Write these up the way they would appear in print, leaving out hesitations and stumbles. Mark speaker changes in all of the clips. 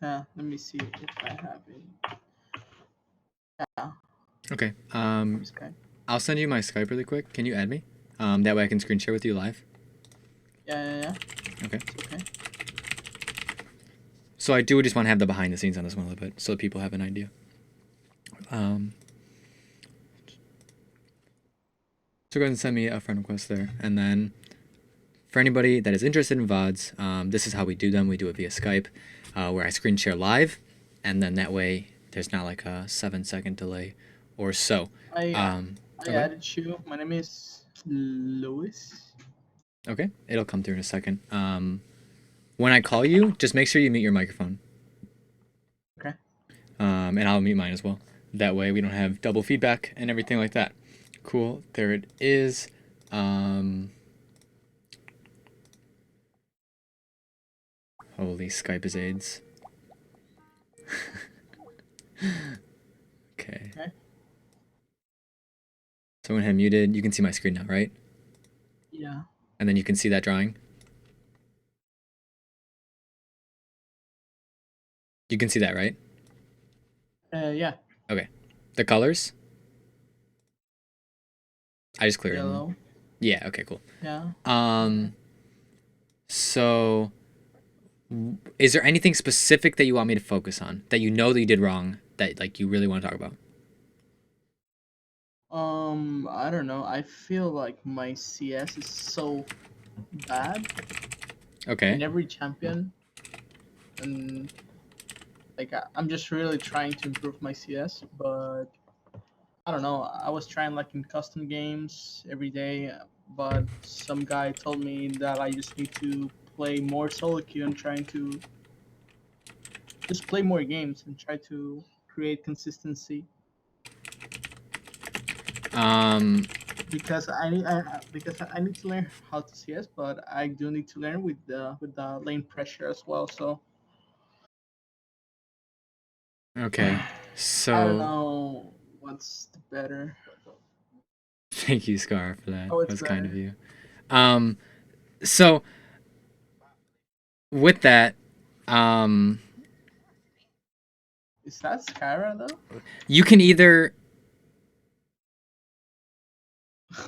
Speaker 1: Let me see if I have it. Yeah.
Speaker 2: Okay.
Speaker 1: Skype.
Speaker 2: I'll send you my Skype really quick. Can you add me? That way I can screen share with you live.
Speaker 1: Yeah.
Speaker 2: Okay.
Speaker 1: Okay.
Speaker 2: So I do just want to have the behind the scenes on this one a little bit, so people have an idea. So go ahead and send me a friend request there, and then for anybody that is interested in VODs, this is how we do them. We do it via Skype, where I screen share live, and then that way there's not like a 7-second delay or so.
Speaker 1: I
Speaker 2: Okay.
Speaker 1: added you. My name is Louis.
Speaker 2: Okay, it'll come through in a second. When I call you, just make sure you mute your microphone.
Speaker 1: Okay.
Speaker 2: And I'll mute mine as well. That way we don't have double feedback and everything like that. Cool. There it is. Holy Skype is AIDS. Okay. So I went ahead and muted. You can see my screen now, right?
Speaker 1: Yeah.
Speaker 2: And then you can see that drawing. You can see that, right?
Speaker 1: Yeah.
Speaker 2: Okay. The colors? I just cleared
Speaker 1: Yellow.
Speaker 2: them. Yeah, okay, cool.
Speaker 1: Yeah.
Speaker 2: So is there anything specific that you want me to focus on that you know that you did wrong that like you really want to talk about?
Speaker 1: I don't know. I feel like my CS is so bad
Speaker 2: Okay.
Speaker 1: in every champion, and like I'm just really trying to improve my CS, but I don't know. I was trying like in custom games every day, but some guy told me that I just need to play more solo queue and trying to just play more games and try to create consistency. Because I need to learn how to CS, but I do need to learn with the lane pressure as well. So
Speaker 2: Okay. So
Speaker 1: I don't know what's the better.
Speaker 2: Thank you, Scar, for that.
Speaker 1: Oh,
Speaker 2: That
Speaker 1: it's
Speaker 2: was kind of
Speaker 1: better.
Speaker 2: you. So with that,
Speaker 1: Is that Skyra though?
Speaker 2: you can either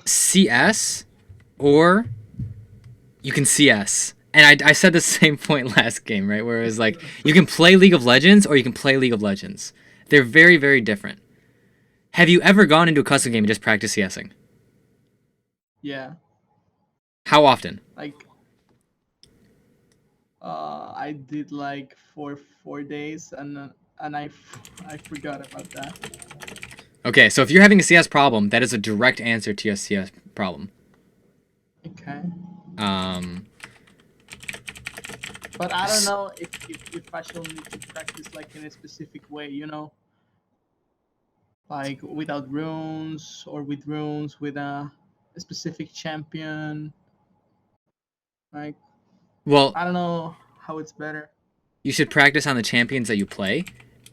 Speaker 2: CS or you can CS. And I said the same point last game, right? Where it was like, you can play League of Legends or you can play League of Legends. They're very, very different. Have you ever gone into a custom game and just practiced CSing?
Speaker 1: Yeah.
Speaker 2: How often?
Speaker 1: Like, I did like for 4 days, and I forgot about that.
Speaker 2: Okay, so if you're having a CS problem, that is a direct answer to your CS problem.
Speaker 1: Okay.
Speaker 2: Um,
Speaker 1: But I don't know if I shall need to practice like in a specific way, you know, like without runes or with runes with a specific champion. Like,
Speaker 2: well,
Speaker 1: I don't know how it's better.
Speaker 2: you should practice on the champions that you play,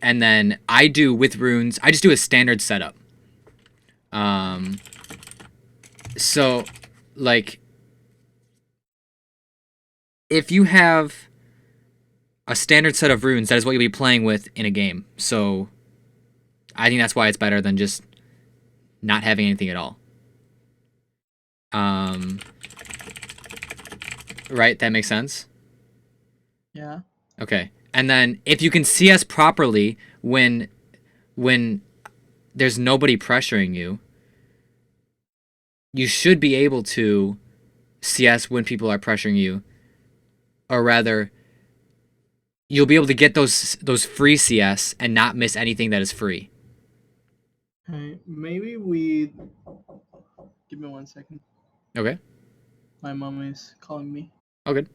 Speaker 2: and then I do with runes. I just do a standard setup. So, like, if you have a standard set of runes, that is what you'll be playing with in a game. So, I think that's why it's better than just not having anything at all. Right? That makes sense?
Speaker 1: Yeah.
Speaker 2: Okay. And then if you can CS properly when there's nobody pressuring you, you should be able to CS when people are pressuring you. Or rather, you'll be able to get those free CS and not miss anything that is free.
Speaker 1: Okay. Maybe we. Give me 1 second.
Speaker 2: Okay.
Speaker 1: My mom is calling me.
Speaker 2: Oh, good.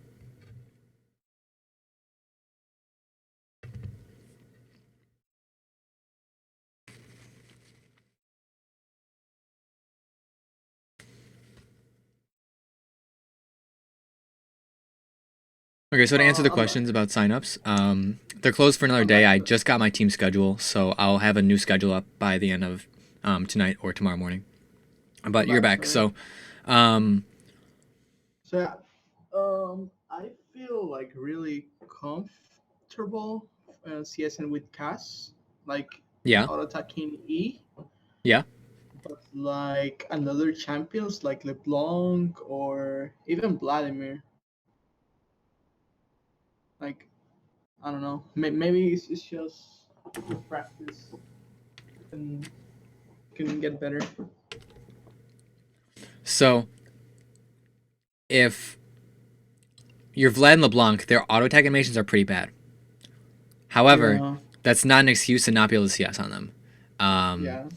Speaker 2: Okay, so to answer the questions about signups, they're closed for another day. I just got my team schedule, so I'll have a new schedule up by the end of tonight or tomorrow morning. But you're back, so
Speaker 1: yeah, I feel like really comfortable CS and with Cass, like
Speaker 2: Yeah.
Speaker 1: auto attacking E,
Speaker 2: Yeah.
Speaker 1: but like another champions like LeBlanc or even Vladimir, like I don't know, maybe it's just the practice can get better.
Speaker 2: So if you're Vlad and LeBlanc, their auto attack animations are pretty bad. However,
Speaker 1: Yeah,
Speaker 2: that's not an excuse to not be able to CS on them. Um,
Speaker 1: yeah,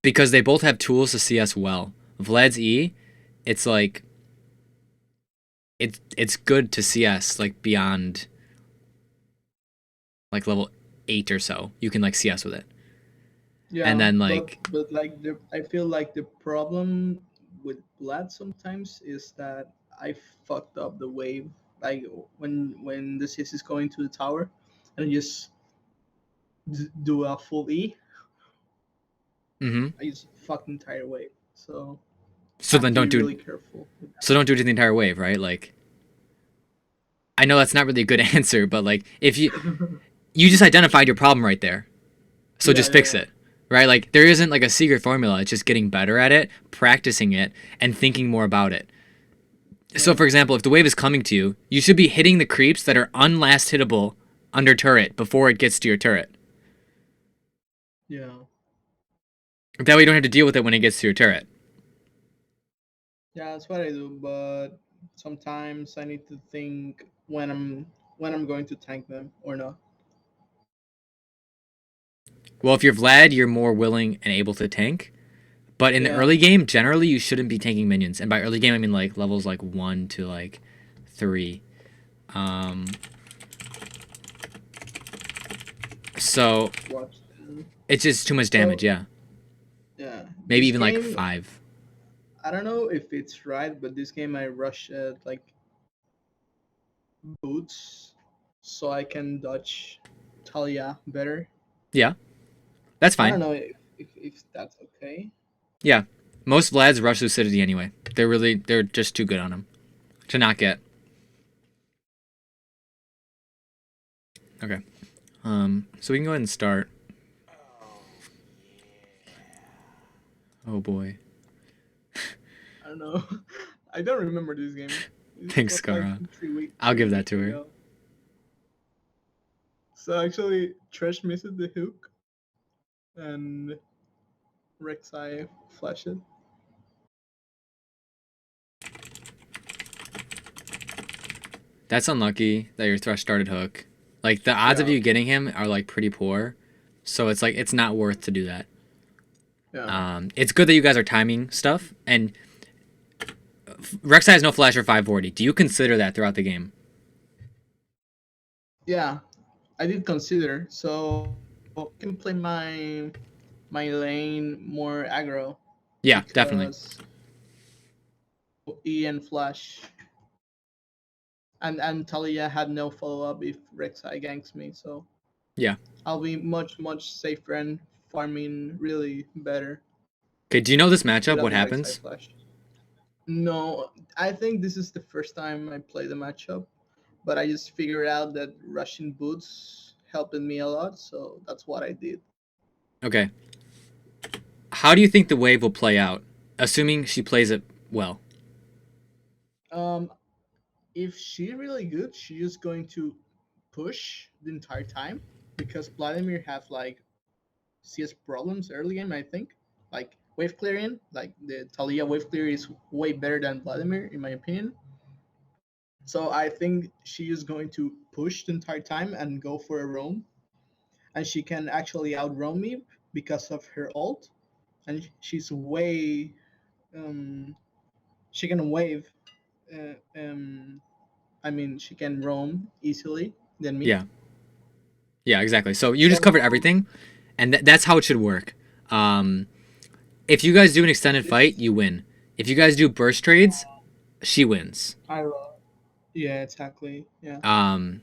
Speaker 2: because they both have tools to CS well. Vlad's E, it's like it's good to CS like beyond like level 8 or so. You can like CS with it. And
Speaker 1: yeah.
Speaker 2: then
Speaker 1: But
Speaker 2: like
Speaker 1: like I feel like the problem with Blood sometimes is that I fucked up the wave. Like when the CS is going to the tower, and just do a full E,
Speaker 2: mhm.
Speaker 1: I just fucked the entire wave. So I
Speaker 2: So
Speaker 1: have
Speaker 2: then
Speaker 1: to be
Speaker 2: don't do
Speaker 1: really careful with
Speaker 2: so don't do it the entire wave, right? Like I know that's not really a good answer, but like if
Speaker 1: that.
Speaker 2: you just identified your problem right there. So
Speaker 1: Yeah,
Speaker 2: just
Speaker 1: yeah,
Speaker 2: fix
Speaker 1: yeah.
Speaker 2: it. Right? Like there isn't like a secret formula. It's just getting better at it, practicing it, and thinking more about it. So
Speaker 1: Yeah,
Speaker 2: for example, if the wave is coming to you, you should be hitting the creeps that are unlast hittable under turret before it gets to your turret.
Speaker 1: yeah,
Speaker 2: That way you don't have to deal with it when it gets to your turret.
Speaker 1: yeah. That's what I do. But sometimes I need to think when I'm going to tank them or not.
Speaker 2: Well, if you're Vlad, you're more willing and able to tank. But in the
Speaker 1: Yeah,
Speaker 2: early game, generally you shouldn't be tanking minions. And by early game I mean like levels like 1 to like 3. Um so
Speaker 1: watch them.
Speaker 2: it's just too much damage,
Speaker 1: So
Speaker 2: yeah.
Speaker 1: yeah,
Speaker 2: Maybe
Speaker 1: this
Speaker 2: even like
Speaker 1: game
Speaker 2: 5.
Speaker 1: I don't know if it's right, but this game I rush like boots so I can dodge Taliyah better.
Speaker 2: Yeah. That's
Speaker 1: I
Speaker 2: fine.
Speaker 1: don't know if that's okay.
Speaker 2: Yeah. Most Vlads rush Lucidity anyway. They're just too good on them to not get. Okay. So we can go ahead and start. Oh boy.
Speaker 1: I don't know. I don't remember this game. It
Speaker 2: Thanks,
Speaker 1: was like
Speaker 2: Scara. I'll give
Speaker 1: 3
Speaker 2: that
Speaker 1: weeks
Speaker 2: to her.
Speaker 1: ago. So actually, Trash missed the hook and Rek'Sai flashed it.
Speaker 2: That's unlucky that your Thresh started hook. Like the odds of
Speaker 1: Yeah,
Speaker 2: you getting him are like pretty poor. So it's like it's not worth to do that.
Speaker 1: yeah,
Speaker 2: It's good that you guys are timing stuff and Rek'Sai has no flash or 540. Do you consider that throughout the game?
Speaker 1: yeah. I did consider so I can play my lane more aggro
Speaker 2: Yeah, definitely.
Speaker 1: because E and Flash and Talia had no follow up if Rek'Sai ganks me, so
Speaker 2: Yeah.
Speaker 1: I'll be much safer and farming really better
Speaker 2: Okay, do you know this matchup?
Speaker 1: without
Speaker 2: What
Speaker 1: the Rek'Sai
Speaker 2: happens?
Speaker 1: Flash. No, I think this is the first time I play the matchup, but I just figured out that Russian boots helped me a lot, so that's what I did.
Speaker 2: Okay. How do you think the wave will play out, assuming she plays it well?
Speaker 1: Um, if she's really good, she's just going to push the entire time because Vladimir have like CS problems early game. I think like wave clearing, like the Taliyah wave clear is way better than Vladimir in my opinion. So I think she is going to push the entire time and go for a roam, and she can actually out roam me because of her ult, and she's way she can wave. Uh, um, I mean, she can roam easily than me.
Speaker 2: Yeah. Yeah, exactly. So you just
Speaker 1: So
Speaker 2: covered everything, and that's how it should work. Um, if you guys do an extended fight,
Speaker 1: it's
Speaker 2: you win. If you guys do burst trades, she wins.
Speaker 1: I yeah, exactly, yeah,
Speaker 2: Um,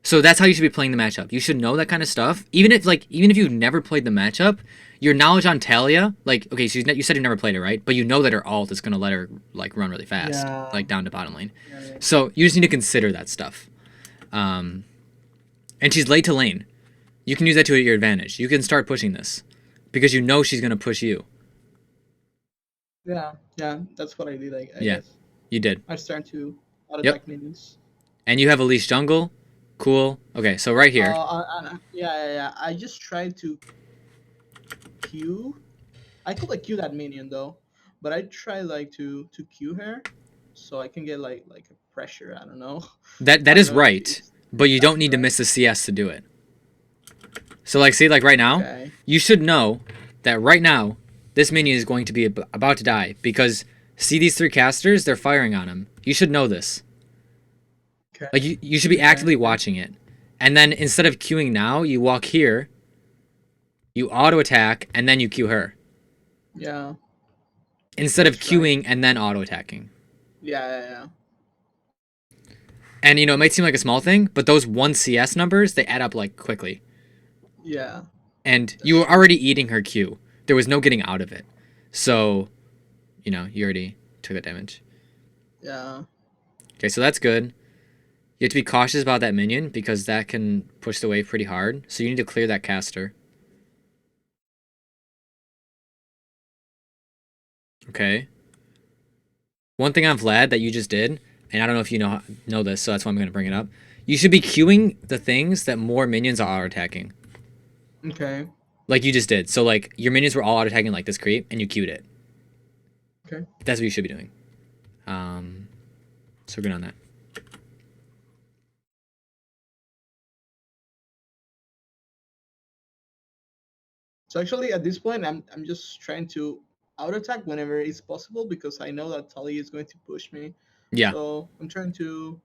Speaker 2: so that's how you should be playing the matchup. You should know that kind of stuff. Even if you've never played the matchup, your knowledge on Talia, like okay, so you said you never played it, right? But you know that her ult is gonna let her like run really fast,
Speaker 1: yeah,
Speaker 2: like down to bottom lane.
Speaker 1: yeah, yeah.
Speaker 2: So you just need to consider that stuff. Um, And she's late to lane. You can use that to your advantage. You can start pushing this. Because you know she's going to push you.
Speaker 1: Yeah, yeah, that's what I did, I
Speaker 2: Yeah,
Speaker 1: guess.
Speaker 2: you did.
Speaker 1: I started to auto
Speaker 2: Yep.
Speaker 1: attack minions.
Speaker 2: And you have a leash jungle. Cool. Okay, so right here.
Speaker 1: Yeah. I just tried to Q. I could like Q that minion though, but I try like to Q her, so I can get like a pressure. I don't know. I
Speaker 2: That
Speaker 1: don't
Speaker 2: is
Speaker 1: know if
Speaker 2: right. But you don't
Speaker 1: exactly
Speaker 2: need to
Speaker 1: right.
Speaker 2: miss the CS to do it. So like, see, like right now,
Speaker 1: Okay.
Speaker 2: you should know that right now, this minion is going to be about to die. Because see these 3 casters? They're firing on him. You should know this.
Speaker 1: Okay.
Speaker 2: Like, you should be actively watching it. And then instead of queuing now, you walk here, you auto attack, and then you queue her.
Speaker 1: Yeah.
Speaker 2: Instead of
Speaker 1: That's right.
Speaker 2: queuing and then auto attacking.
Speaker 1: Yeah.
Speaker 2: And it might seem like a small thing, but those 1 CS numbers, they add up like quickly.
Speaker 1: Yeah.
Speaker 2: And
Speaker 1: That's
Speaker 2: you were
Speaker 1: true.
Speaker 2: already eating her Q. There was no getting out of it. So, you already took that damage.
Speaker 1: Yeah.
Speaker 2: Okay, so that's good. You have to be cautious about that minion because that can push the wave pretty hard. So you need to clear that caster. Okay. One thing on Vlad that you just did, and I don't know if you know this, so that's why I'm going to bring it up. You should be queuing the things that more minions are auto-attacking.
Speaker 1: Okay.
Speaker 2: Like you just did. So like your minions were all auto-attacking like this creep, and you queued it.
Speaker 1: Okay.
Speaker 2: That's what you should be doing. So we're good on that.
Speaker 1: So actually, at this point, I'm just trying to out attack whenever it's possible because I know that Taliyah is going to push me.
Speaker 2: Yeah,
Speaker 1: So I'm trying to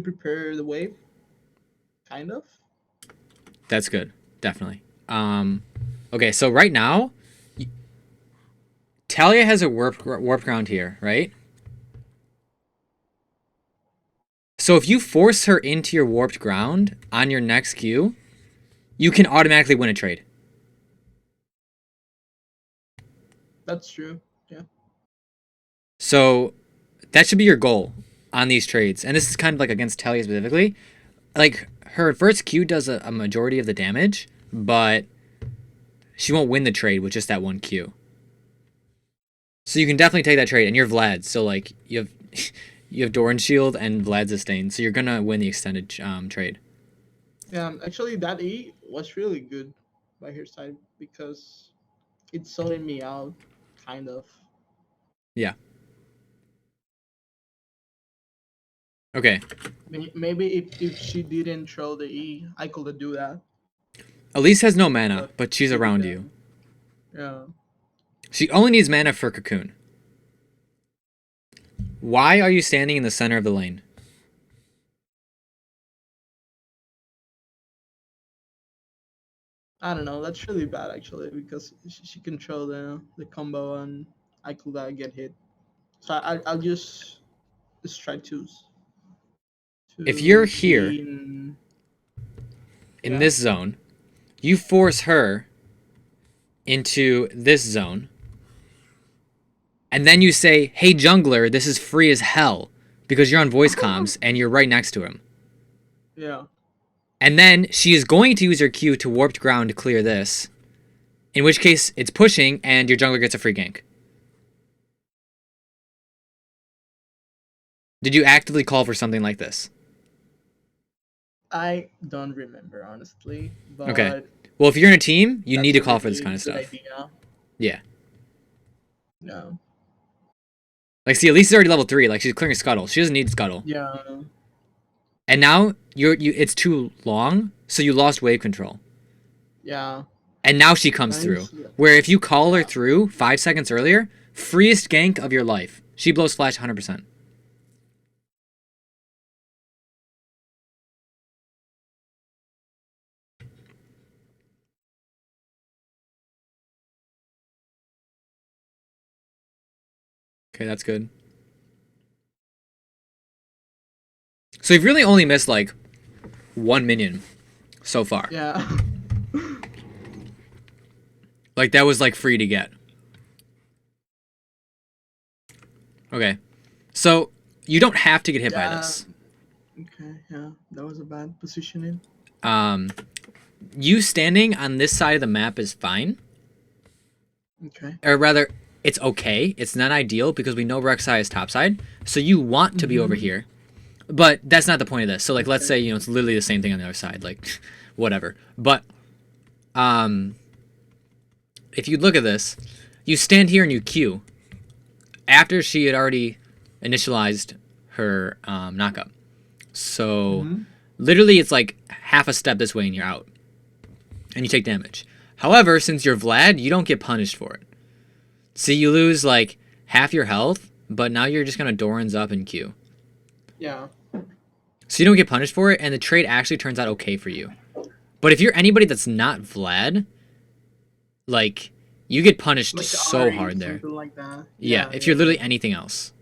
Speaker 1: prepare the wave, kind of.
Speaker 2: that's good. Definitely. Okay, so right now, Taliyah has a warp ground here, right? So if you force her into your warped ground on your next queue, you can automatically win a trade.
Speaker 1: That's true. Yeah.
Speaker 2: So that should be your goal on these trades. And this is kind of like against Taliyah specifically. Like her first Q does a majority of the damage, but she won't win the trade with just that 1 Q. So you can definitely take that trade, and you're Vlad, so like you have you have Doran Shield and Vlad's Sustain, so you're gonna win the extended trade.
Speaker 1: Yeah. Actually, that E was really good by her side because it sorted me out, kind of.
Speaker 2: Yeah. Okay.
Speaker 1: Maybe if she didn't throw the E, I could do that.
Speaker 2: Elise has no mana,
Speaker 1: But
Speaker 2: but she's
Speaker 1: she
Speaker 2: around you.
Speaker 1: didn't. Yeah.
Speaker 2: She only needs mana for Cocoon. Why are you standing in the center of the lane?
Speaker 1: I don't know. That's really bad actually because she can throw the combo and I could get hit. So I'll just try
Speaker 2: If you're
Speaker 1: to
Speaker 2: here
Speaker 1: be in.
Speaker 2: in
Speaker 1: Yeah.
Speaker 2: this zone, you force her into this zone, and then you say, "Hey jungler, this is free as hell," because you're on voice comms and you're right next to him.
Speaker 1: Yeah.
Speaker 2: And then she is going to use her Q to warped ground to clear this. In which case, it's pushing and your jungler gets a free gank. Did you actively call for something like this?
Speaker 1: I don't remember honestly,
Speaker 2: Okay.
Speaker 1: but
Speaker 2: Well, if you're in a team, you need
Speaker 1: that's
Speaker 2: to
Speaker 1: a
Speaker 2: call for this kind
Speaker 1: really
Speaker 2: of
Speaker 1: good
Speaker 2: stuff.
Speaker 1: idea.
Speaker 2: Yeah.
Speaker 1: No.
Speaker 2: Like, see, Elise is already level 3. Like, she's clearing Scuttle. She doesn't need Scuttle.
Speaker 1: Yeah.
Speaker 2: And now, it's too long, so you lost wave control.
Speaker 1: Yeah.
Speaker 2: And now she comes through.
Speaker 1: Nice.
Speaker 2: Where if you call her
Speaker 1: Yeah.
Speaker 2: through 5 seconds earlier, freest gank of your life. She blows flash 100%. Okay, that's good. So you've really only missed, like, 1 minion so far.
Speaker 1: Yeah.
Speaker 2: Like, that was, like, free to get. Okay. So, you don't have to get hit by
Speaker 1: Yeah.
Speaker 2: this.
Speaker 1: Okay. Yeah. That was a bad positioning.
Speaker 2: You standing on this side of the map is fine.
Speaker 1: Okay.
Speaker 2: Or rather, it's okay. It's not ideal because we know Rek'Sai is topside. So you want to be over here. But that's not the point of this. So, like, let's say, you know, it's literally the same thing on the other side. Like, whatever. But, if you look at this, you stand here and you queue. After she had already initialized her knockup. So, literally, it's like half a step this way and you're out. And you take damage. However, since you're Vlad, you don't get punished for it. See, you lose, like, half your health, but now you're just going to Doran's up and Q.
Speaker 1: Yeah.
Speaker 2: So you don't get punished for it, and the trade actually turns out okay for you. But if you're anybody that's not Vlad, like, you get punished
Speaker 1: Like
Speaker 2: so
Speaker 1: Ari,
Speaker 2: hard there.
Speaker 1: something like that.
Speaker 2: Yeah, if you're literally anything else.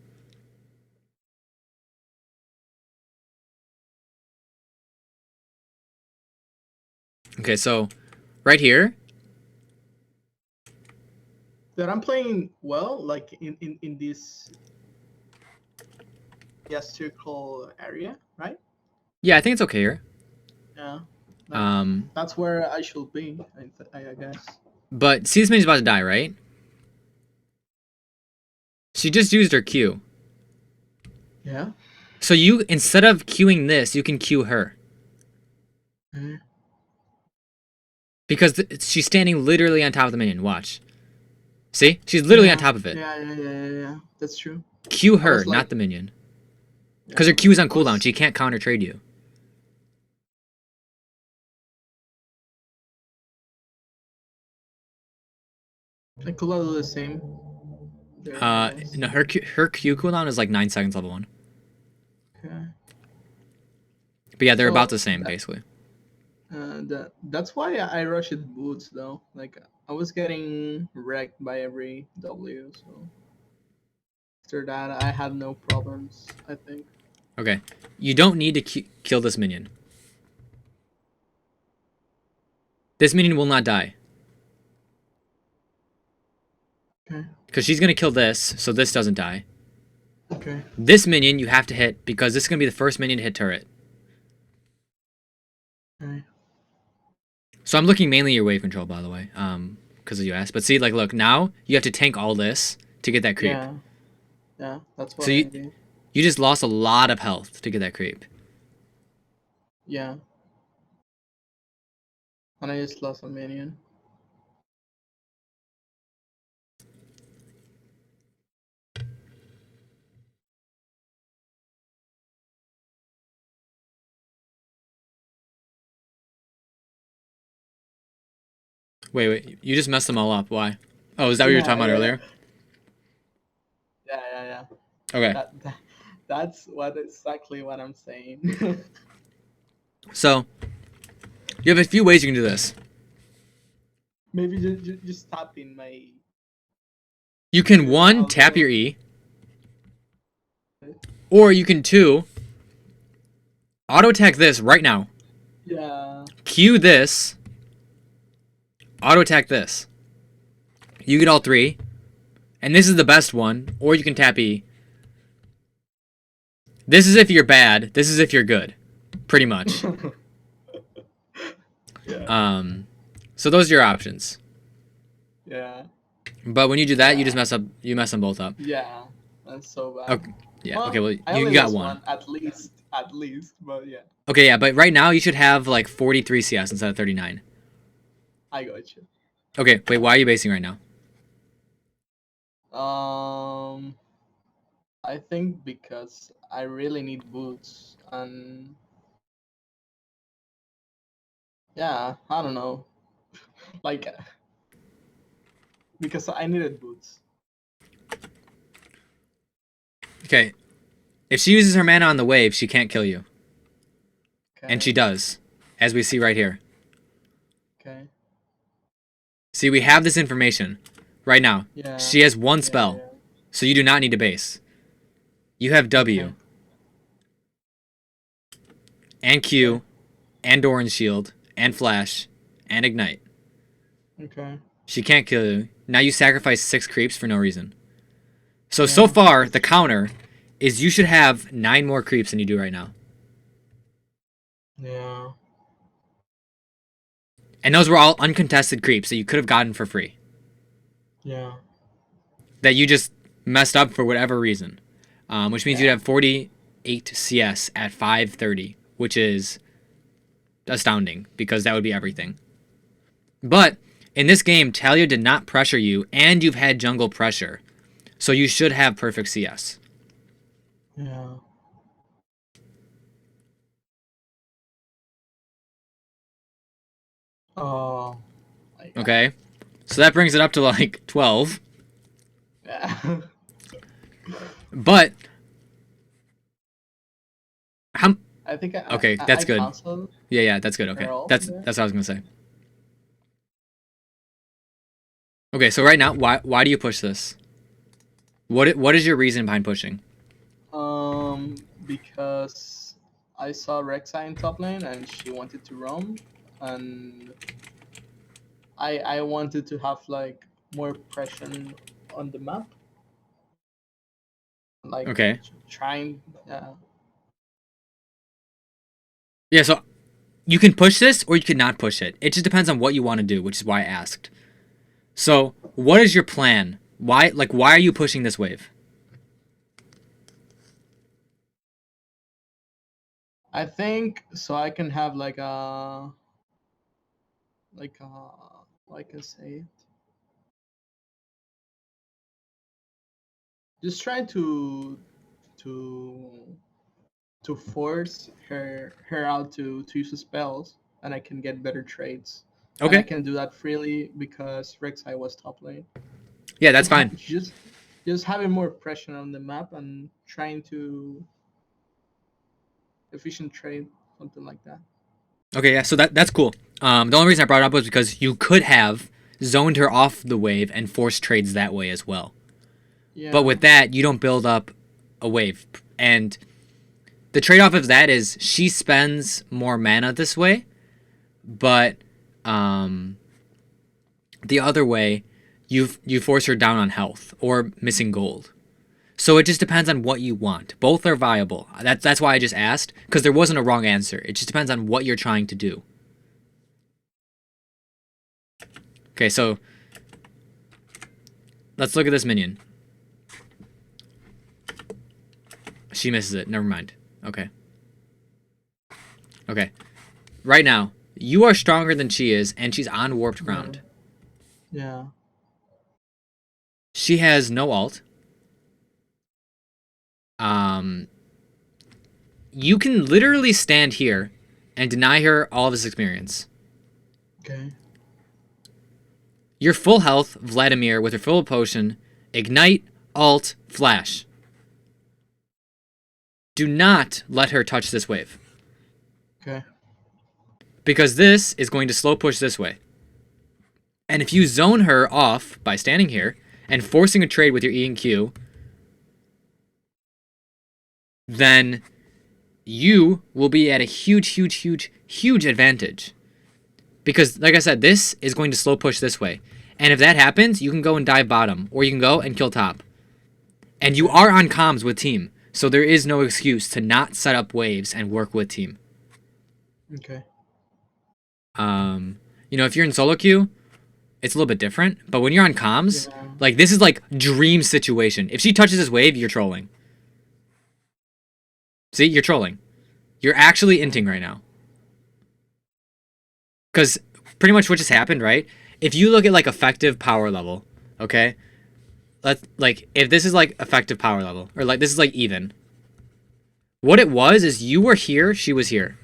Speaker 2: Okay, so right here.
Speaker 1: That I'm playing well, like in this circle area, right?
Speaker 2: Yeah, I think it's okay here.
Speaker 1: Yeah. Like,
Speaker 2: Um,
Speaker 1: that's where I should be, I guess.
Speaker 2: but see, this minion's about to die, right? She just used her Q.
Speaker 1: Yeah.
Speaker 2: So you, instead of queuing this, you can queue her. Because she's standing literally on top of the minion. Watch. See? She's literally on top of it.
Speaker 1: Yeah. That's true.
Speaker 2: Queue her,
Speaker 1: like-
Speaker 2: not the minion. Because her Q is on cooldown. She can't counter trade you.
Speaker 1: I could do the same.
Speaker 2: No, her Q cooldown is like 9 seconds level 1.
Speaker 1: Okay.
Speaker 2: But yeah, they're
Speaker 1: So
Speaker 2: about the same, basically.
Speaker 1: That's why I rushed boots though. Like I was getting wrecked by every W, so after that I had no problems, I think.
Speaker 2: Okay. You don't need to kill this minion. This minion will not die.
Speaker 1: Okay.
Speaker 2: Because she's going to kill this, so this doesn't die.
Speaker 1: Okay.
Speaker 2: This minion you have to hit, because this is going to be the first minion to hit turret.
Speaker 1: Okay.
Speaker 2: So I'm looking mainly at your wave control, by the way, because you asked. But see, like, look, now you have to tank all this to get that creep.
Speaker 1: Yeah, that's what
Speaker 2: So
Speaker 1: I did.
Speaker 2: you just lost a lot of health to get that creep.
Speaker 1: Yeah. And I just lost a minion.
Speaker 2: Wait, you just messed them all up. Why? Oh, is that what you were talking about earlier?
Speaker 1: Yeah.
Speaker 2: Okay.
Speaker 1: That's exactly what I'm saying.
Speaker 2: So, you have a few ways you can do this.
Speaker 1: Maybe just tap in my...
Speaker 2: You can, 1, tap your E. Or you can, 2, auto-attack this right now.
Speaker 1: Yeah.
Speaker 2: Q this. Auto-attack this. You get all 3. And this is the best one. Or you can tap E. This is if you're bad. This is if you're good. Pretty much.
Speaker 1: Yeah.
Speaker 2: So those are your options.
Speaker 1: Yeah.
Speaker 2: But when you do that, you just mess them both up.
Speaker 1: Yeah. That's so bad.
Speaker 2: Okay. Yeah, okay, well,
Speaker 1: I
Speaker 2: you
Speaker 1: only
Speaker 2: got
Speaker 1: lost
Speaker 2: one.
Speaker 1: at least, but yeah.
Speaker 2: Okay, yeah, but right now you should have like 43 CS instead of 39.
Speaker 1: I got you.
Speaker 2: Okay, wait, why are you basing right now?
Speaker 1: I think because I really need boots, and yeah, I don't know, like because I needed boots.
Speaker 2: Okay, if she uses her mana on the wave, she can't kill you.
Speaker 1: Okay.
Speaker 2: And she does, as we see right here.
Speaker 1: Okay.
Speaker 2: See, we have this information right now.
Speaker 1: Yeah.
Speaker 2: She has 1 spell, so you do not need to base. You have W.
Speaker 1: Okay.
Speaker 2: And Q, and Doran's Shield, and Flash, and Ignite.
Speaker 1: Okay.
Speaker 2: She can't kill you. Now you sacrifice 6 creeps for no reason. So far, the counter is you should have 9 more creeps than you do right now.
Speaker 1: Yeah.
Speaker 2: And those were all uncontested creeps that you could have gotten for free.
Speaker 1: Yeah.
Speaker 2: That you just messed up for whatever reason. Which means you'd have 48 CS at 530, which is astounding because that would be everything. But in this game, Taliyah did not pressure you, and you've had jungle pressure. So you should have perfect CS.
Speaker 1: Yeah. Oh. My God.
Speaker 2: Okay? So that brings it up to like 12.
Speaker 1: Yeah.
Speaker 2: But how?
Speaker 1: I think
Speaker 2: Okay, that's
Speaker 1: I
Speaker 2: good.
Speaker 1: canceled
Speaker 2: Yeah, that's good. Okay,
Speaker 1: her ult
Speaker 2: that's
Speaker 1: there.
Speaker 2: what I was gonna say. Okay, so right now, why do you push this? What is your reason behind pushing?
Speaker 1: Because I saw Rek'Sai in top lane and she wanted to roam, and I wanted to have like more pressure on the map, like
Speaker 2: Okay.
Speaker 1: trying.
Speaker 2: Yeah, so you can push this or you can not push it. It just depends on what you want to do, which is why I asked. So, what is your plan? Why are you pushing this wave?
Speaker 1: I think so. I can have like a like I say it. Just try to to force her out to use the spells, and I can get better trades. And I
Speaker 2: Okay.
Speaker 1: can do that freely because Rek'Sai was top lane.
Speaker 2: Yeah, that's fine.
Speaker 1: Just having more pressure on the map and trying to efficient trade, something like that.
Speaker 2: Okay, yeah, so that's cool. The only reason I brought it up was because you could have zoned her off the wave and forced trades that way as well.
Speaker 1: Yeah.
Speaker 2: But with that, you don't build up a wave. And the trade-off of that is she spends more mana this way, but the other way, you force her down on health or missing gold. So it just depends on what you want. Both are viable. That's why I just asked, because there wasn't a wrong answer. It just depends on what you're trying to do. Okay, so let's look at this minion. She misses it. Never mind. Okay. Okay. Right now, you are stronger than she is, and she's on warped ground.
Speaker 1: Yeah.
Speaker 2: She has no ult. Um, you can literally stand here and deny her all of this experience.
Speaker 1: Okay.
Speaker 2: You're full health, Vladimir, with her full potion, ignite, ult, flash. Do not let her touch this wave.
Speaker 1: Okay.
Speaker 2: Because this is going to slow push this way. And if you zone her off by standing here and forcing a trade with your E and Q, then you will be at a huge advantage. Because, like I said, this is going to slow push this way. And if that happens, you can go and dive bottom, or you can go and kill top. And you are on comms with team, so there is no excuse to not set up waves and work with team.
Speaker 1: Okay.
Speaker 2: If you're in solo queue, it's a little bit different. But when you're on comms,
Speaker 1: Yeah.
Speaker 2: like this is like dream situation. If she touches this wave, you're trolling. See, you're trolling. You're actually inting right now. Because pretty much what just happened, right? If you look at like effective power level, okay? If this is like effective power level, or like this is like even. What it was is you were here, she was here.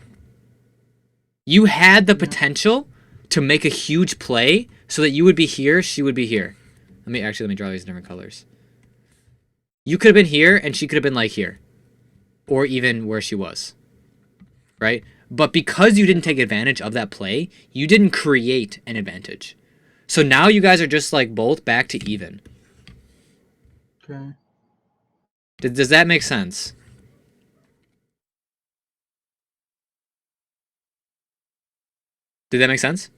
Speaker 2: You had the potential to make a huge play so that you would be here, she would be here. Let me draw these different colors. You could have been here and she could have been like here. Or even where she was. Right? But because you didn't take advantage of that play, you didn't create an advantage. So now you guys are just like both back to even.
Speaker 1: Okay.
Speaker 2: Does that make sense? Did that make sense?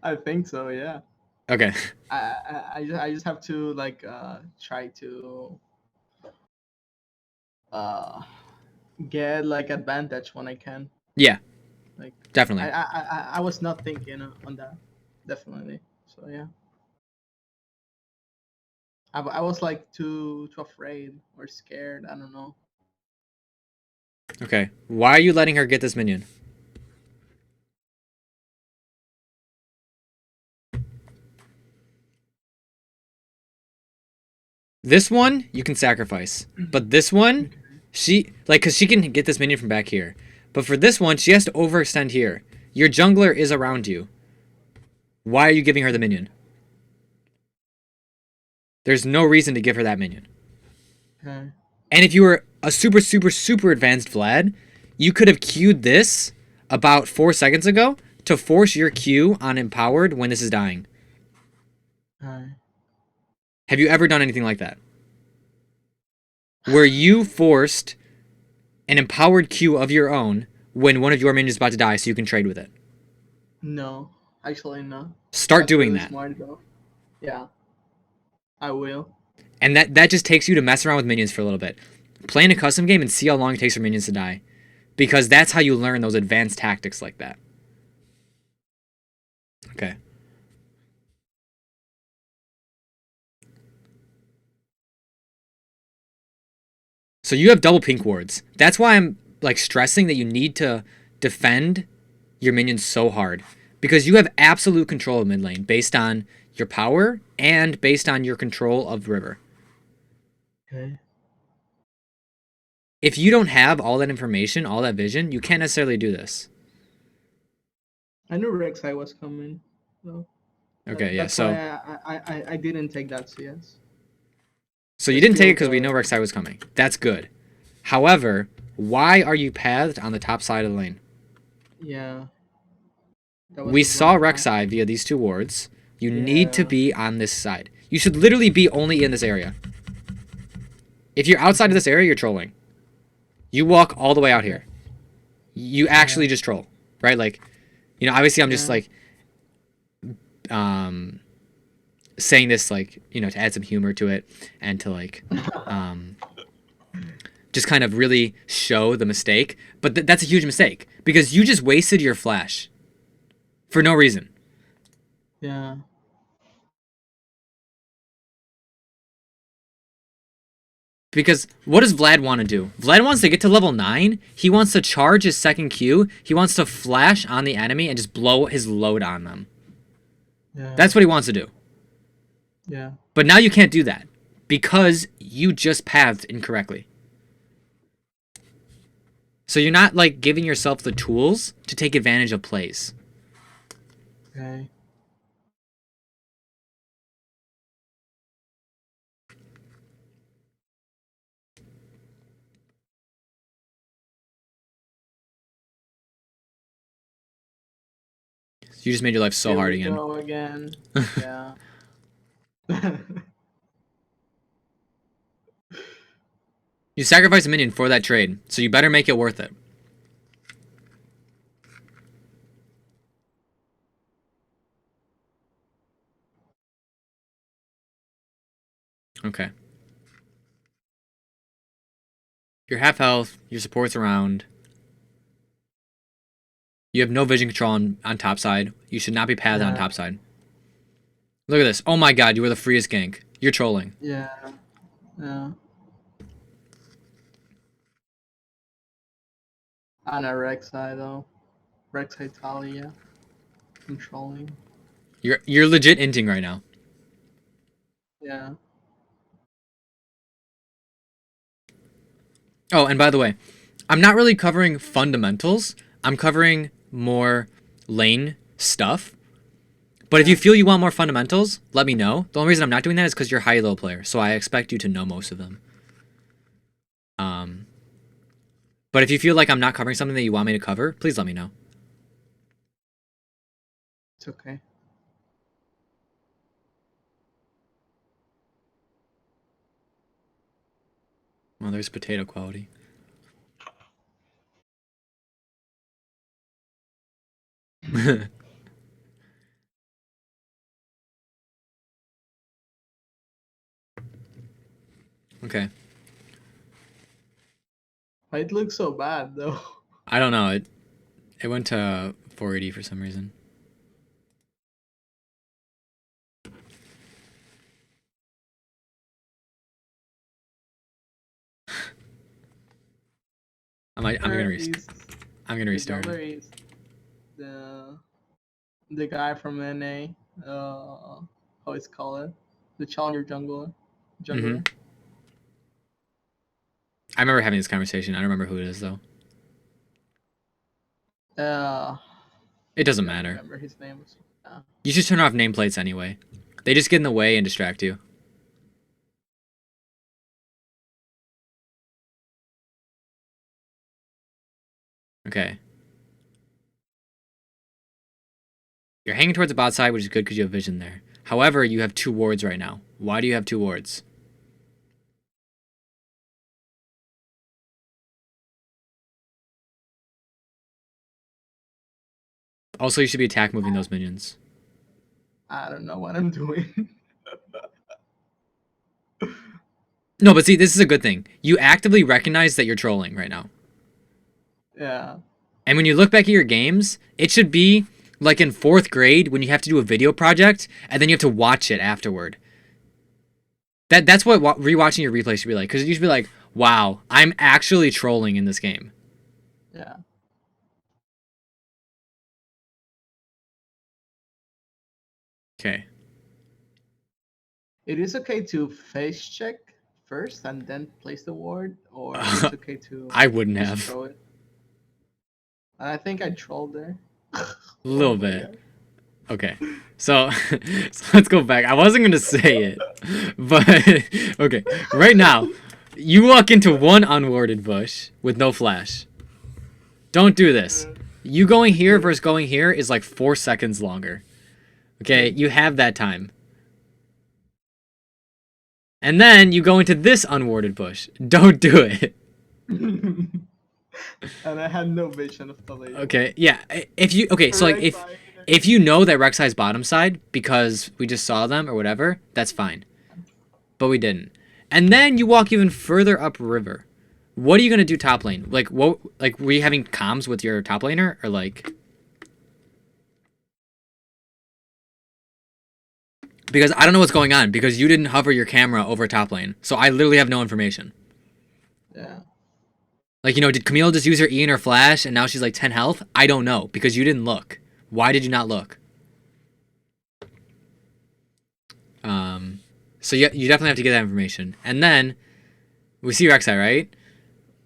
Speaker 1: I think so. Yeah.
Speaker 2: Okay.
Speaker 1: I just have to like try to uh get like advantage when I can.
Speaker 2: Yeah.
Speaker 1: Like
Speaker 2: Definitely.
Speaker 1: I was not thinking on that. Definitely. So yeah. I was like too afraid or scared. I don't know.
Speaker 2: Okay. Why are you letting her get this minion? This one you can sacrifice, but this one, she like because she can get this minion from back here. But for this one, she has to overextend here. Your jungler is around you. Why are you giving her the minion? There's no reason to give her that minion.
Speaker 1: Okay.
Speaker 2: And if you were a super, super, super advanced Vlad, you could have queued this about 4 seconds ago to force your Q on empowered when this is dying.
Speaker 1: Okay.
Speaker 2: Have you ever done anything like that? Where you forced an empowered Q of your own when one of your minions is about to die so you can trade with it?
Speaker 1: No, actually no.
Speaker 2: Start
Speaker 1: That's
Speaker 2: doing
Speaker 1: really
Speaker 2: that.
Speaker 1: smart though. Yeah, I will.
Speaker 2: And that just takes you to mess around with minions for a little bit. Play in a custom game and see how long it takes for minions to die. Because that's how you learn those advanced tactics like that. Okay. So you have double pink wards. That's why I'm like stressing that you need to defend your minions so hard. Because you have absolute control of mid lane based on your power and based on your control of river.
Speaker 1: Okay.
Speaker 2: If you don't have all that information, all that vision, you can't necessarily do this.
Speaker 1: I knew Rek'Sai was coming, so
Speaker 2: Okay, yeah.
Speaker 1: that's why
Speaker 2: So
Speaker 1: I didn't take that CS.
Speaker 2: you didn't take it because we know Rek'Sai was coming. That's good. However, why are you pathed on the top side of the lane?
Speaker 1: Yeah. That was
Speaker 2: We
Speaker 1: the
Speaker 2: saw
Speaker 1: wrong path.
Speaker 2: Rek'Sai via these two wards. You need to
Speaker 1: Yeah.
Speaker 2: be on this side. You should literally be only in this area. If you're outside of
Speaker 1: Okay.
Speaker 2: this area, you're trolling. You walk all the way out
Speaker 1: Okay.
Speaker 2: here. You actually
Speaker 1: Yeah.
Speaker 2: just troll, right? Like, obviously I'm just
Speaker 1: Yeah.
Speaker 2: like um saying this like, to add some humor to it and to like just kind of really show the mistake, but that's a huge mistake because you just wasted your flash for no reason.
Speaker 1: Yeah.
Speaker 2: Because what does Vlad want to do? Vlad wants to get to level 9. He wants to charge his second Q. He wants to flash on the enemy and just blow his load on them.
Speaker 1: Yeah.
Speaker 2: That's what he wants to do.
Speaker 1: Yeah.
Speaker 2: But now you can't do that because you just pathed incorrectly. So you're not like giving yourself the tools to take advantage of plays.
Speaker 1: Okay.
Speaker 2: You just made your life so
Speaker 1: Here
Speaker 2: hard
Speaker 1: we
Speaker 2: again.
Speaker 1: go again. Yeah.
Speaker 2: You sacrificed a minion for that trade, so you better make it worth it. Okay. You're half health, your support's around. You have no vision control on top side. You should not be pathed on
Speaker 1: Yeah.
Speaker 2: top side. Look at this. Oh my god, you were the freest gank. You're trolling.
Speaker 1: Yeah. Yeah. On a Rek'Sai though. Rek'Sai Taliyah. Controlling.
Speaker 2: You're legit inting right now.
Speaker 1: Yeah.
Speaker 2: Oh, and by the way, I'm not really covering fundamentals. I'm covering more lane stuff. But if you feel you want more fundamentals, let me know. The only reason I'm not doing that is because you're a high elo player, so I expect you to know most of them. But if you feel like I'm not covering something that you want me to cover, please let me know.
Speaker 1: It's okay.
Speaker 2: Well, there's potato quality. Okay.
Speaker 1: Why it looks so bad though?
Speaker 2: I don't know. It went to 480 for some reason. I'm gonna restart. I'm gonna
Speaker 1: The
Speaker 2: restart
Speaker 1: jungler
Speaker 2: it.
Speaker 1: is the guy from NA. How it's called? The challenger jungler.
Speaker 2: Mm-hmm.
Speaker 1: Jungler.
Speaker 2: I remember having this conversation. I don't remember who it is though.
Speaker 1: Uh,
Speaker 2: It doesn't
Speaker 1: don't
Speaker 2: matter.
Speaker 1: remember his name.
Speaker 2: You should turn off nameplates anyway. They just get in the way and distract you. Okay. You're hanging towards the bot side, which is good because you have vision there. However, you have 2 wards right now. Why do you have 2 wards? Also, you should be attack moving those minions.
Speaker 1: I don't know what I'm doing.
Speaker 2: No, but see, this is a good thing. You actively recognize that you're trolling right now.
Speaker 1: Yeah.
Speaker 2: And when you look back at your games, it should be like in 4th grade when you have to do a video project and then you have to watch it afterward. That's what rewatching your replay should be like, because you should be like, wow, I'm actually trolling in this game.
Speaker 1: Yeah.
Speaker 2: Okay.
Speaker 1: It is okay to face check first and then place the ward, or it's okay to
Speaker 2: I wouldn't
Speaker 1: just
Speaker 2: have.
Speaker 1: throw it. And I think I trolled there.
Speaker 2: A
Speaker 1: Oh
Speaker 2: little
Speaker 1: my
Speaker 2: bit.
Speaker 1: god.
Speaker 2: Okay. So, so let's go back. I wasn't going to say it, but okay. Right now, you walk into one unwarded bush with no flash. Don't do this. You going here versus going here is like 4 seconds longer. Okay, you have that time. And then you go into this unwarded bush. Don't do it.
Speaker 1: And I had no vision of Taliyah.
Speaker 2: Okay, yeah. If you so like if you know that Rek'Sai's bottom side because we just saw them or whatever, that's fine. But we didn't. And then you walk even further up river. What are you gonna do top lane? Like what? Like were you having comms with your top laner or like? Because I don't know what's going on because you didn't hover your camera over top lane, so I literally have no information.
Speaker 1: Yeah.
Speaker 2: Like did Camille just use her E and her flash and now she's like 10 health? I don't know because you didn't look. Why did you not look? So you definitely have to get that information. And then we see Rek'Sai, right?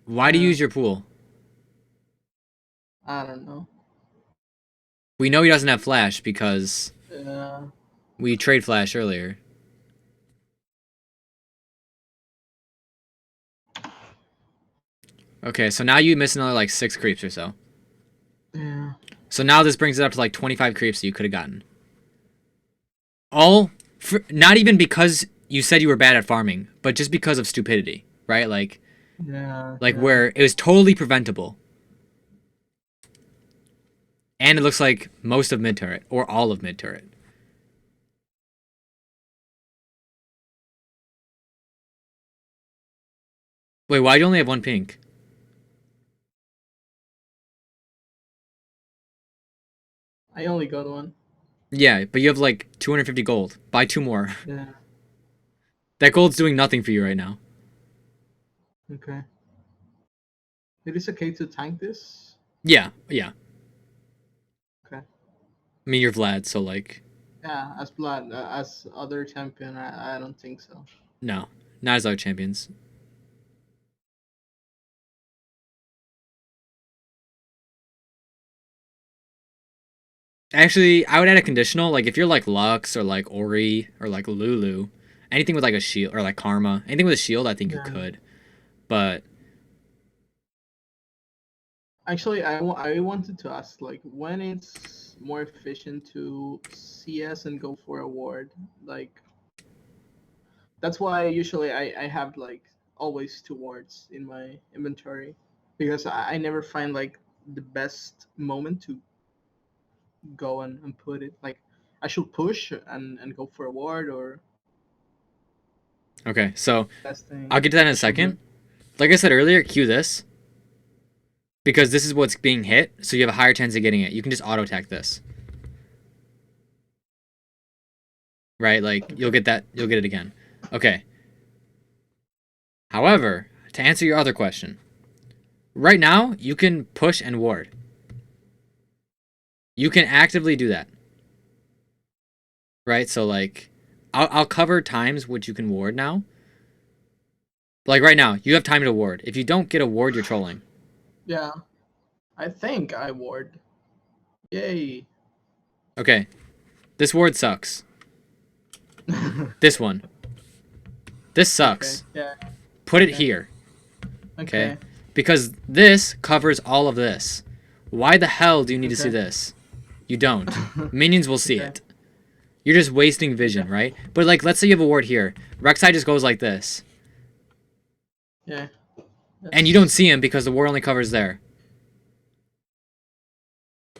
Speaker 2: Why do you use your pool?
Speaker 1: I don't know.
Speaker 2: We know he doesn't have flash because
Speaker 1: Yeah.
Speaker 2: we trade flash earlier. Okay, so now you miss another like 6 creeps or so.
Speaker 1: Yeah.
Speaker 2: So now this brings it up to like 25 creeps that you could have gotten. All not even because you said you were bad at farming, but just because of stupidity, right? Like
Speaker 1: Yeah.
Speaker 2: where it was totally preventable. And it looks like most of mid turret or all of mid turret. Wait, why do you only have 1 pink?
Speaker 1: I only got one.
Speaker 2: Yeah, but you have like 250 gold. Buy 2 more.
Speaker 1: Yeah.
Speaker 2: That gold's doing nothing for you right now.
Speaker 1: Okay. It is okay to tank this.
Speaker 2: Yeah.
Speaker 1: Okay.
Speaker 2: I mean, you're Vlad, so like,
Speaker 1: Yeah, as blood, as other champion, I don't think so.
Speaker 2: no, not as other champions. Actually, I would add a conditional. Like, if you're like Lux or like Ori or like Lulu, anything with like a shield or like Karma, anything with a shield, I think you could. But
Speaker 1: actually, I wanted to ask, like, when it's more efficient to CS and go for a ward. Like, that's why usually I have like always 2 wards in my inventory, because I never find like the best moment to go and put it. Like, I should push and go for a ward, or
Speaker 2: okay, so
Speaker 1: best thing
Speaker 2: I'll get to that in
Speaker 1: I
Speaker 2: a
Speaker 1: should do.
Speaker 2: second. Like I said earlier, cue this. Because this is what's being hit, so you have a higher chance of getting it. You can just auto-attack this. Right? Like,
Speaker 1: Okay.
Speaker 2: you'll get it again. Okay. However, to answer your other question, right now, you can push and ward. You can actively do that. Right? So, like, I'll cover times which you can ward now. Like, right now, you have time to ward. If you don't get a ward, you're trolling.
Speaker 1: Yeah. I think I ward. Yay.
Speaker 2: Okay. This ward sucks. This one. This sucks.
Speaker 1: Okay. Yeah.
Speaker 2: Put it
Speaker 1: Okay.
Speaker 2: here.
Speaker 1: Okay.
Speaker 2: Okay? Because this covers all of this. Why the hell do you need to see
Speaker 1: Okay.
Speaker 2: this? You don't. Minions will see
Speaker 1: Okay.
Speaker 2: it. You're just wasting vision, right? But, like, let's say you have a ward here. Rek'Sai just goes like this.
Speaker 1: Yeah.
Speaker 2: And you don't see him because the ward only covers there.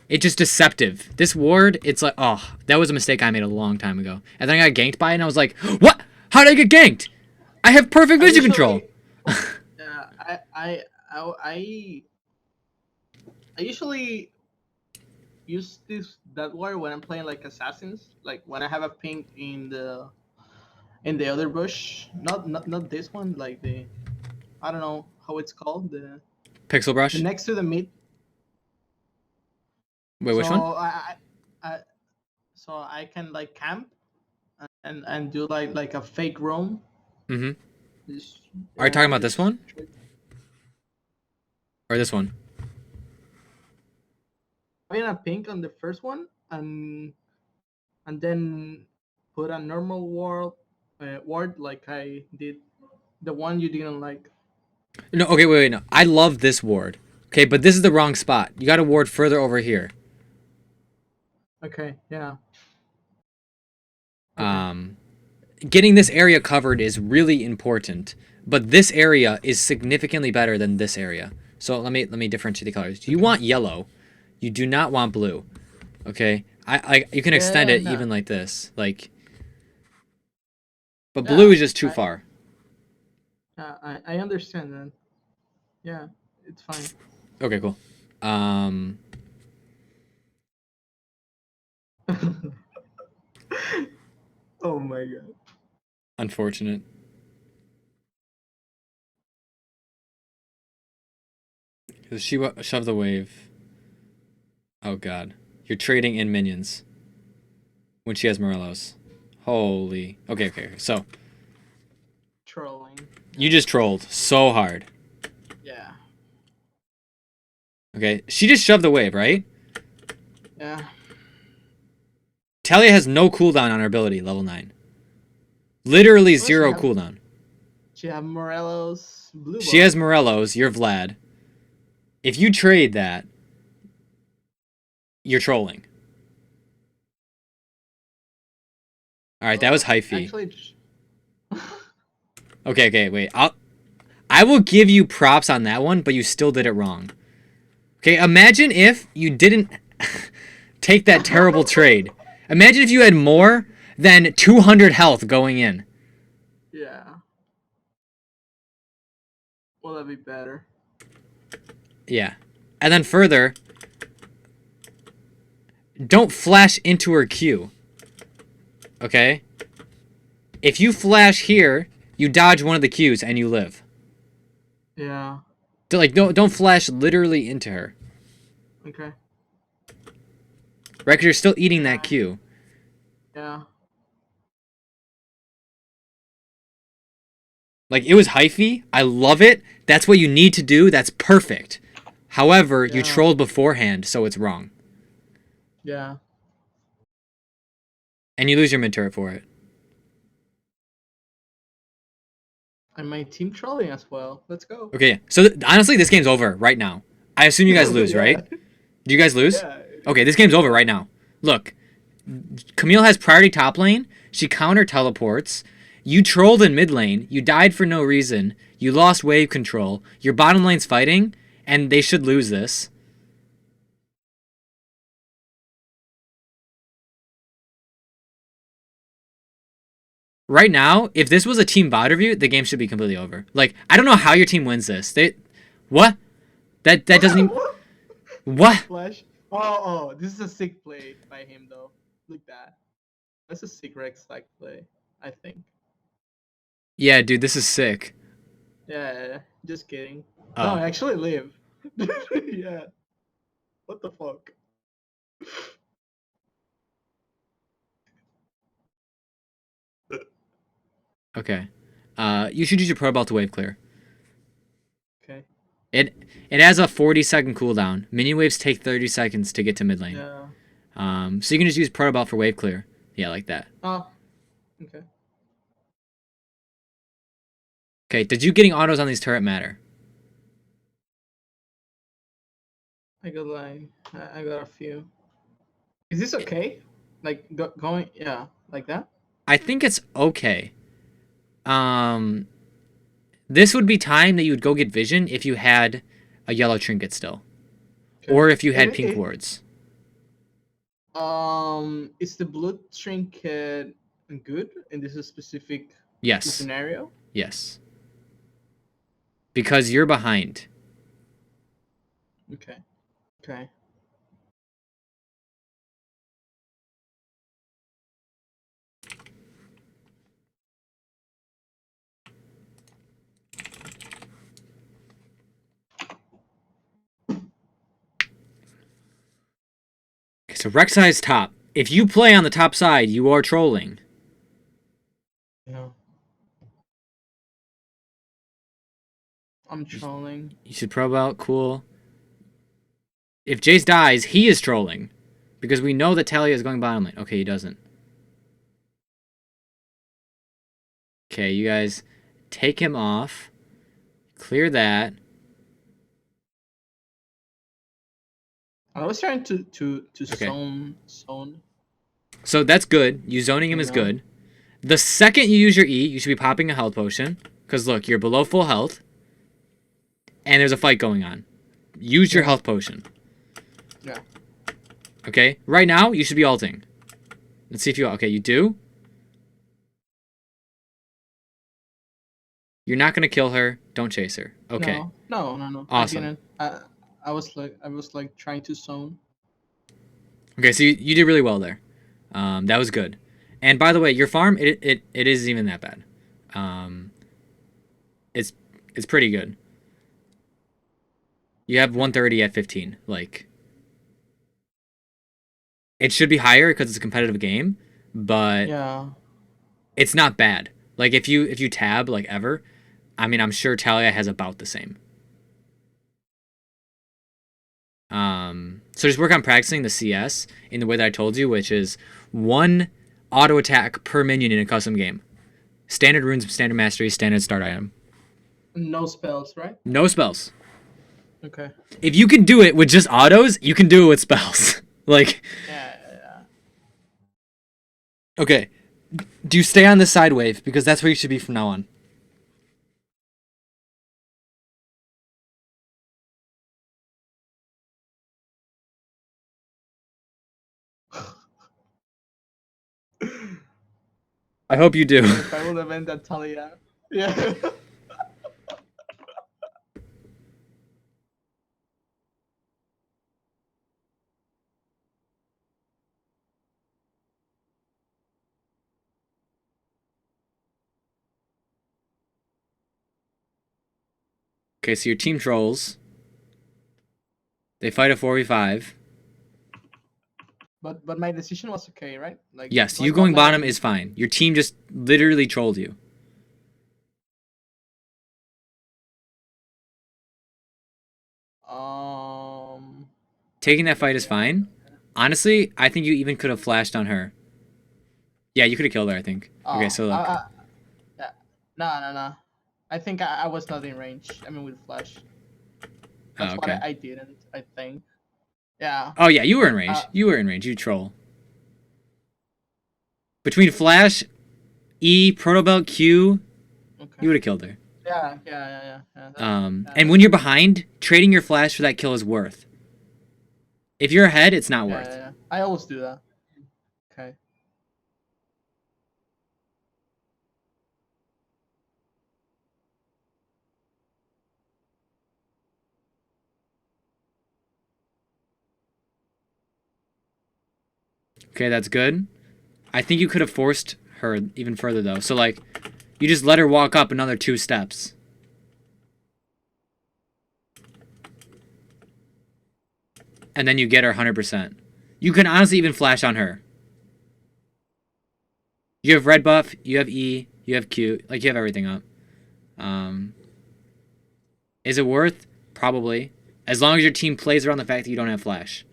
Speaker 2: It's just deceptive. This ward, it's like, oh, that was a mistake I made a long time ago. And then I got ganked by it, and I was like, what? How did I get ganked? I have perfect vision control.
Speaker 1: Yeah, I usually use that word when I'm playing like assassins, like when I have a ping in the other bush. Not this one, like the, I don't know how it's called,
Speaker 2: Pixel brush?
Speaker 1: the next to the mid.
Speaker 2: Wait, which one?
Speaker 1: I so I can like camp and do like a fake roam.
Speaker 2: Mm-hmm.
Speaker 1: Just,
Speaker 2: Are you talking about
Speaker 1: just
Speaker 2: this one? Or this one?
Speaker 1: having a pink on the first one and then put a normal word like I did the one you didn't like.
Speaker 2: No, okay, wait, no. I love this ward. Okay, but this is the wrong spot. You got to ward further over here.
Speaker 1: Okay, yeah. Okay.
Speaker 2: Getting this area covered is really important, but this area is significantly better than this area. So let me differentiate the colors. You want yellow. You do not want blue. Okay? I you can extend
Speaker 1: Yeah,
Speaker 2: it
Speaker 1: no.
Speaker 2: even like this. Like, but
Speaker 1: Yeah,
Speaker 2: blue is just too far.
Speaker 1: I understand that. Yeah, it's fine.
Speaker 2: Okay, cool.
Speaker 1: Oh my god.
Speaker 2: Unfortunate. She shoved the wave. Oh god. You're trading in minions. When she has Morellos. Holy. Okay. So,
Speaker 1: Trolling.
Speaker 2: you just trolled so hard.
Speaker 1: Yeah.
Speaker 2: Okay? She just shoved the wave, right?
Speaker 1: Yeah.
Speaker 2: Taliyah has no cooldown on her ability, level 9. Literally
Speaker 1: Well,
Speaker 2: zero cooldown.
Speaker 1: she have Morello's blue.
Speaker 2: She has Morellos, you're Vlad. If you trade that, you're trolling. Alright, that was hyphy.
Speaker 1: Actually,
Speaker 2: Okay, wait. I will give you props on that one, but you still did it wrong. Okay, imagine if you didn't take that terrible trade. Imagine if you had more than 200 health going in.
Speaker 1: yeah. Will that be better?
Speaker 2: Yeah. And then further, don't flash into her Q. Okay? If you flash here, you dodge one of the Qs and you live.
Speaker 1: Yeah.
Speaker 2: Like, don't flash literally into her.
Speaker 1: Okay.
Speaker 2: Right? 'Cause you're still eating that Q.
Speaker 1: Yeah.
Speaker 2: Like, it was hyphy. I love it. That's what you need to do. That's perfect. However, you trolled beforehand, so it's wrong.
Speaker 1: Yeah.
Speaker 2: And you lose your mid turret for it.
Speaker 1: And my team trolling as well. Let's go.
Speaker 2: Okay, so honestly, this game's over right now. I assume you guys lose,
Speaker 1: Yeah.
Speaker 2: right? Do you guys lose?
Speaker 1: Yeah.
Speaker 2: Okay, this game's over right now. Look, Camille has priority top lane. She counter teleports. You trolled in mid lane. You died for no reason. You lost wave control. Your bottom lane's fighting, and they should lose this. Right now, if this was a team VOD review, the game should be completely over. Like, I don't know how your team wins this. What? That doesn't even...
Speaker 1: What?
Speaker 2: What?
Speaker 1: Flash. Oh, this is a sick play by him though. Look at that. That's a sick Rex like play, I think.
Speaker 2: Yeah, dude, this is sick.
Speaker 1: Yeah, just kidding. No,
Speaker 2: Oh,
Speaker 1: I actually live. Yeah. What the fuck?
Speaker 2: okay. You should use your Pro Belt to wave clear.
Speaker 1: Okay.
Speaker 2: It it has a 40-second cooldown. Mini waves take 30 seconds to get to mid lane.
Speaker 1: Yeah.
Speaker 2: So you can just use Pro Belt for wave clear. Yeah, like that.
Speaker 1: Oh. Okay.
Speaker 2: Okay, did you getting autos on these turret matter?
Speaker 1: I got like I got a few. Is this okay? Like going yeah, like that?
Speaker 2: I think it's okay. Um, this would be time that you would go get vision if you had a yellow trinket still,
Speaker 1: Okay.
Speaker 2: or if you had pink wards.
Speaker 1: Is the blood trinket good in this specific
Speaker 2: Yes,
Speaker 1: scenario?
Speaker 2: yes, because you're behind.
Speaker 1: Okay. Okay.
Speaker 2: Okay, so Rek'Sai's top. If you play on the top side, you are trolling.
Speaker 1: Yeah. I'm trolling.
Speaker 2: You should probe out. Cool. If Jace dies, he is trolling. Because we know that Taliyah is going bottom lane. Okay, he doesn't. Okay, you guys take him off. Clear that.
Speaker 1: I was trying to
Speaker 2: Okay.
Speaker 1: zone.
Speaker 2: So that's good. You zoning him is good. The second you use your E, you should be popping a health potion. Because look, you're below full health. And there's a fight going on. Use your health potion.
Speaker 1: Yeah.
Speaker 2: Okay? Right now, you should be ulting. Let's see if you... Okay, you do? You're not going to kill her. Don't chase her. Okay.
Speaker 1: No.
Speaker 2: Awesome.
Speaker 1: I didn't. I was like trying to zone.
Speaker 2: Okay, so you did really well there. That was good. And by the way, your farm, it isn't even that bad. It's pretty good. You have 130 at 15. Like, it should be higher because it's a competitive game, but
Speaker 1: Yeah.
Speaker 2: it's not bad. Like if you tab like ever, I mean I'm sure Taliyah has about the same. So just work on practicing the CS in the way that I told you, which is one auto attack per minion in a custom game. Standard runes, standard mastery, standard start item.
Speaker 1: No spells, right?
Speaker 2: No spells.
Speaker 1: Okay.
Speaker 2: If you can do it with just autos, you can do it with spells. Like,
Speaker 1: Yeah.
Speaker 2: okay, do you stay on the side wave because that's where you should be from now on. I hope you do.
Speaker 1: If I would have ended Taliyah. Yeah.
Speaker 2: Okay, so your team trolls. They fight a 4v5.
Speaker 1: But my decision was okay, right? Like
Speaker 2: Yes, you going
Speaker 1: bot
Speaker 2: bottom is fine. Your team just literally trolled you. Taking that fight is fine. Honestly, I think you even could have flashed on her. Yeah, you could have killed her, I think. Okay, so look.
Speaker 1: Yeah. No. I think I was not in range. I mean, with flash. That's
Speaker 2: okay.
Speaker 1: what I didn't. I think. Yeah.
Speaker 2: Oh, yeah, you were in range. You were in range. You troll. Between flash, E, protobelt, Q,
Speaker 1: Okay.
Speaker 2: you would have killed her.
Speaker 1: Yeah.
Speaker 2: And when you're behind, trading your flash for that kill is worth. If you're ahead, it's not worth.
Speaker 1: Yeah. I always do that. Okay.
Speaker 2: Okay, that's good. I think you could have forced her even further, though. So, like, you just let her walk up another 2 steps. And then you get her 100%. You can honestly even flash on her. You have red buff, you have E, you have Q. Like, you have everything up. Is it worth? Probably. As long as your team plays around the fact that you don't have flash.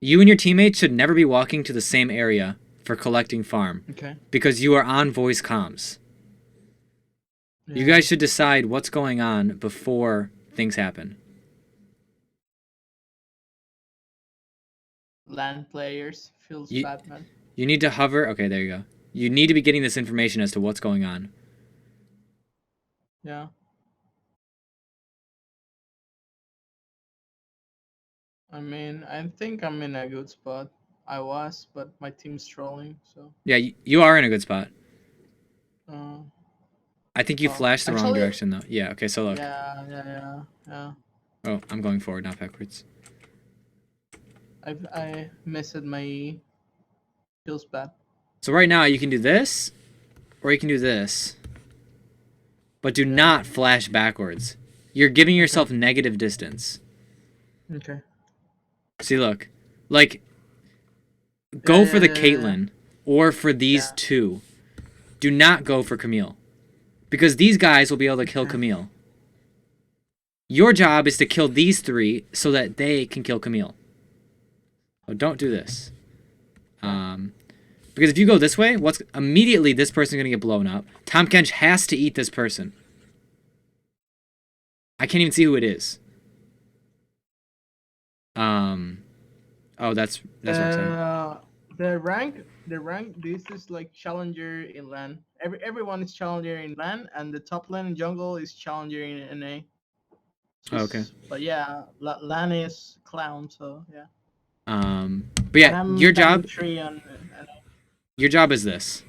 Speaker 2: You and your teammates should never be walking to the same area for collecting farm.
Speaker 1: Okay.
Speaker 2: Because you are on voice comms.
Speaker 1: Yeah.
Speaker 2: You guys should decide what's going on before things happen.
Speaker 1: LAN players feels
Speaker 2: You-
Speaker 1: bad, man.
Speaker 2: You need to hover. Okay, there you go. You need to be getting this information as to what's going on.
Speaker 1: Yeah. I mean, I think I'm in a good spot. I was, but my team's trolling, so.
Speaker 2: Yeah, you are in a good spot.
Speaker 1: Uh,
Speaker 2: I think you
Speaker 1: oh,
Speaker 2: flashed the wrong
Speaker 1: actually,
Speaker 2: direction, though. Yeah, okay, so look.
Speaker 1: yeah.
Speaker 2: Oh, I'm going forward, not backwards.
Speaker 1: I missed my feels bad.
Speaker 2: So right now, you can do this, or you can do this. But do not flash backwards. You're giving yourself negative distance.
Speaker 1: Okay.
Speaker 2: See, look. Like, go for the
Speaker 1: Yeah.
Speaker 2: Caitlyn, or for these two. Do not go for Camille. Because these guys will be able to kill Camille. Your job is to kill these 3 so that they can kill Camille. Oh, don't do this. Because if you go this way, immediately this person's going to get blown up. Tom Kench has to eat this person. I can't even see who it is. Oh, that's Roxanne.
Speaker 1: The rank. This is like challenger in LAN. Everyone is challenger in LAN, and the top lane in jungle is challenger in NA. So
Speaker 2: Okay.
Speaker 1: But yeah, LAN is clown. So yeah.
Speaker 2: But yeah, your job. Your job is this.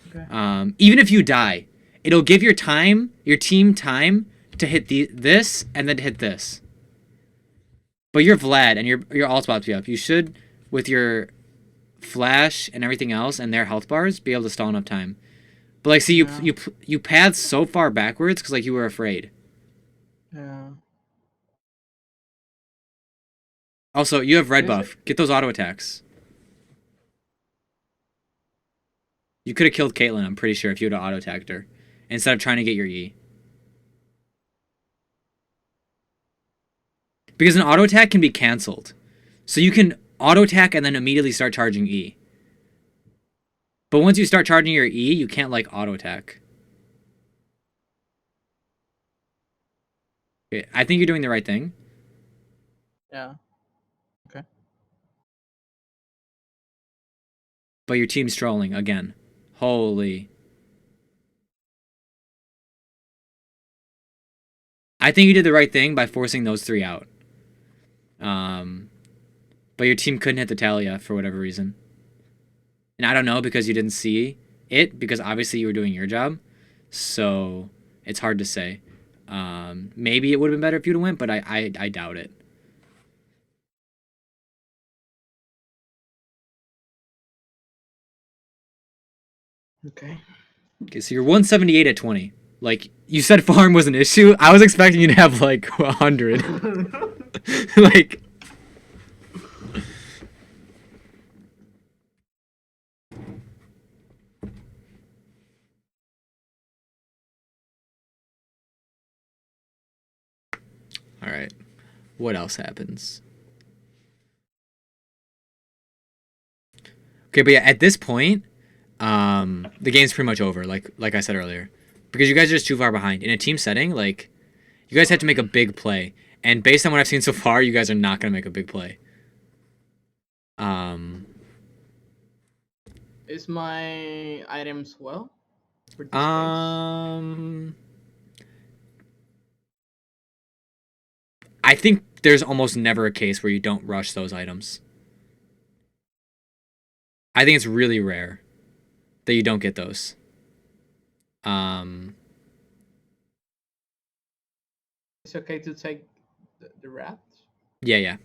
Speaker 1: Okay.
Speaker 2: Even if you die, it'll give your team time to hit this and then hit this. But you're Vlad and your ult's about to be up. You should, with your flash and everything else and their health bars, be able to stall enough time. But like, see, you pathed so far backwards because like you were afraid.
Speaker 1: Yeah.
Speaker 2: Also, you have red buff. Get those auto attacks. You could have killed Caitlyn, I'm pretty sure, if you would have auto attacked her instead of trying to get your E. Because an auto attack can be cancelled. So you can auto attack and then immediately start charging E. But once you start charging your E, you can't like auto attack. Okay, I think you're doing the right thing.
Speaker 1: Yeah. Okay.
Speaker 2: But your team's trolling again. Holy. I think you did the right thing by forcing those 3 out. But your team couldn't hit the Taliyah for whatever reason. And I don't know because you didn't see it, because obviously you were doing your job. So it's hard to say. Maybe it would have been better if you'd have went, but I doubt it.
Speaker 1: Okay.
Speaker 2: Okay, so you're 178 at 20. Like, you said farm was an issue. I was expecting you to have, like, 100. Like... Alright. What else happens? Okay, but yeah, at this point, the game's pretty much over, like I said earlier. Because you guys are just too far behind. In a team setting, like, you guys have to make a big play. And based on what I've seen so far, you guys are not going to make a big play.
Speaker 1: Is my items well?
Speaker 2: I think there's almost never a case where you don't rush those items. I think it's really rare that you don't get those. Um,
Speaker 1: It's okay to take the rat.
Speaker 2: yeah,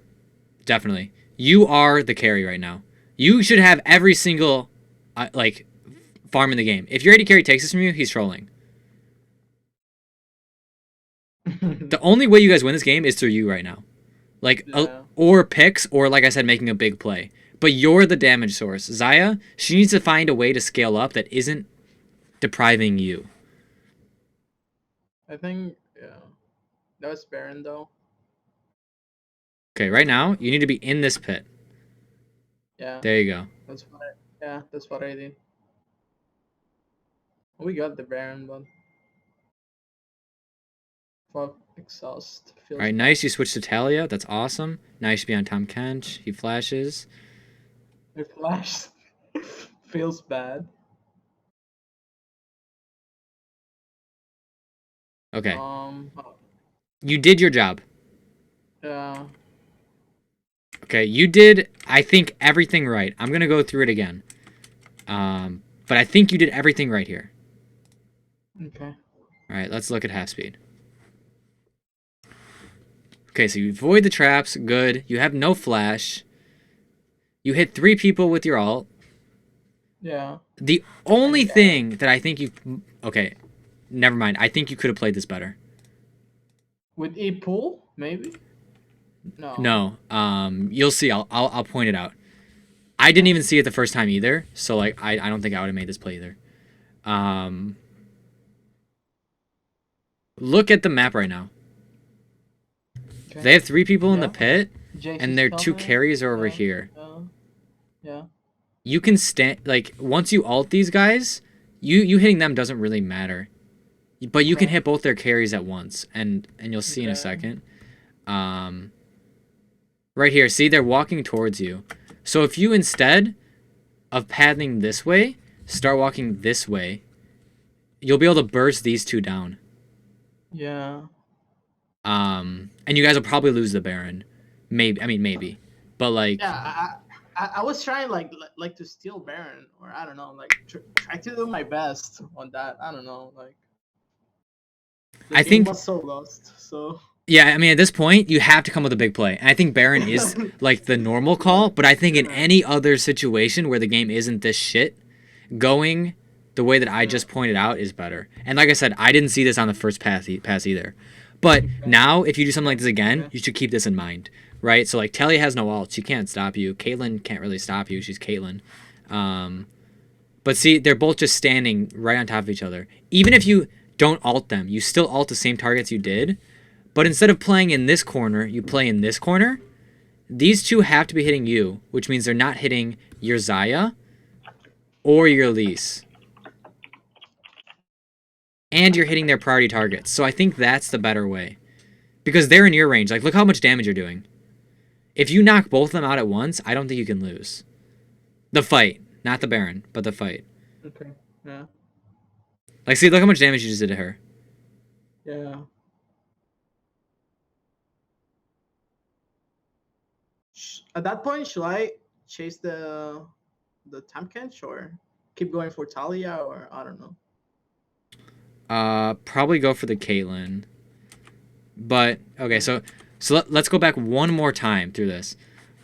Speaker 2: definitely. You are the carry right now. You should have every single like farm in the game. If your AD carry takes this from you, he's trolling. The only way you guys win this game is through you right now. Like,
Speaker 1: Yeah.
Speaker 2: or picks, or like I said, making a big play. But you're the damage source. Zaya, she needs to find a way to scale up that isn't depriving you.
Speaker 1: I think yeah. That was Baron though.
Speaker 2: Okay, right now, you need to be in this pit.
Speaker 1: Yeah.
Speaker 2: There you go.
Speaker 1: That's what I did. We got the Baron, but fuck exhaust
Speaker 2: All
Speaker 1: feels
Speaker 2: right,
Speaker 1: bad.
Speaker 2: nice. You switch to Taliyah. That's awesome. Nice to be on Tom Kench. He flashes.
Speaker 1: It flashed. Feels bad.
Speaker 2: Okay,
Speaker 1: Um.
Speaker 2: you did your job.
Speaker 1: Yeah.
Speaker 2: Okay, you did, I think, everything right. I'm going to go through it again. But I think you did everything right here.
Speaker 1: Okay.
Speaker 2: All right, let's look at half speed. Okay, so you avoid the traps. Good. You have no flash. You hit 3 people with your ult.
Speaker 1: Yeah.
Speaker 2: The only thing that I think you... Okay, never mind. I think you could have played this better.
Speaker 1: With E pool, maybe. No.
Speaker 2: No, you'll see. I'll point it out. I didn't even see it the first time either, so like I don't think I would have made this play either. Look at the map right now.
Speaker 1: Okay.
Speaker 2: They have 3 people in the
Speaker 1: Yeah.
Speaker 2: pit,
Speaker 1: Jace
Speaker 2: and
Speaker 1: is
Speaker 2: their 2
Speaker 1: coming.
Speaker 2: carries are over
Speaker 1: Yeah.
Speaker 2: here.
Speaker 1: Yeah.
Speaker 2: You can stand like once you ult these guys, you hitting them doesn't really matter. But you can
Speaker 1: Okay.
Speaker 2: hit both their carries at once, and you'll see in a
Speaker 1: Okay.
Speaker 2: second. Right here, see they're walking towards you. So if you instead of pathing this way, start walking this way, you'll be able to burst these 2 down.
Speaker 1: Yeah.
Speaker 2: And you guys will probably lose the Baron. Maybe. But like
Speaker 1: Yeah. I was trying like to steal Baron, or I don't know, like try to do my best on that. I don't know, like the
Speaker 2: I
Speaker 1: game
Speaker 2: think
Speaker 1: was so lost. So
Speaker 2: yeah, I mean at this point you have to come with a big play. And I think Baron is like the normal call, but I think in any other situation where the game isn't this shit, going the way that I just pointed out is better. And like I said, I didn't see this on the first pass either. But now, if you do something like this again, you should keep this in mind, right? So like Taliyah has no ult, she can't stop you. Caitlyn can't really stop you. She's Caitlyn. But see, they're both just standing right on top of each other. Even if you don't ult them, you still ult the same targets you did. But instead of playing in this corner, you play in this corner. These 2 have to be hitting you, which means they're not hitting your Zaya or your Elise. And you're hitting their priority targets. So I think that's the better way. Because they're in your range. Like, look how much damage you're doing. If you knock both of them out at once, I don't think you can lose. The fight. Not the Baron, but the fight.
Speaker 1: okay. Yeah.
Speaker 2: Like, see, look how much damage you just did to her.
Speaker 1: Yeah. At that point, should I chase the Tamkench or keep going for Talia, or I don't know.
Speaker 2: Probably go for the Caitlyn. But, okay, so let's go back one more time through this.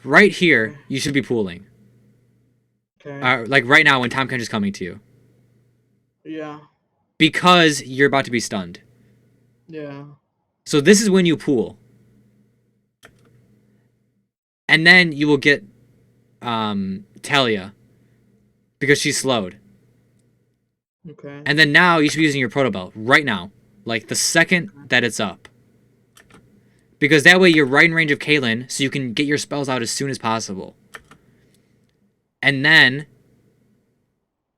Speaker 2: Right here, you should be pooling.
Speaker 1: Okay.
Speaker 2: Like, right now when Tom Kench is coming to you.
Speaker 1: Yeah.
Speaker 2: Because you're about to be stunned.
Speaker 1: Yeah.
Speaker 2: So this is when you pool. And then you will get Taliyah. Because she's slowed.
Speaker 1: Okay.
Speaker 2: And then now you should be using your Proto Belt. Right now. Like the second that it's up. Because that way you're right in range of Caitlyn, so you can get your spells out as soon as possible. And then...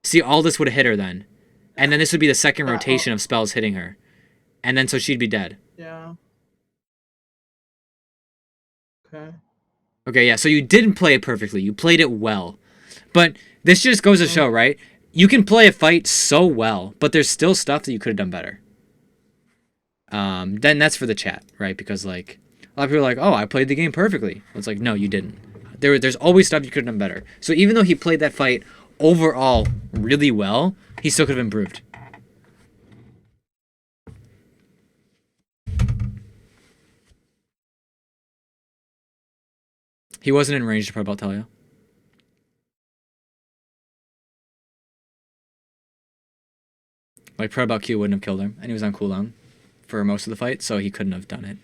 Speaker 2: See, all this would have hit her then. And then this would be the second rotation of spells hitting her. And then so she'd be dead.
Speaker 1: Yeah. Okay.
Speaker 2: Okay, yeah, so you didn't play it perfectly. You played it well. But this just goes to show, right? You can play a fight so well, but there's still stuff that you could have done better. Then that's for the chat, right? Because, like, a lot of people are like, oh, I played the game perfectly. It's like, no, you didn't. There's always stuff you could have done better. So even though he played that fight overall really well, he still could have improved. He wasn't in range to pro about Taliyah. Like pro about Q wouldn't have killed him, and he was on cooldown for most of the fight, so he couldn't have done it.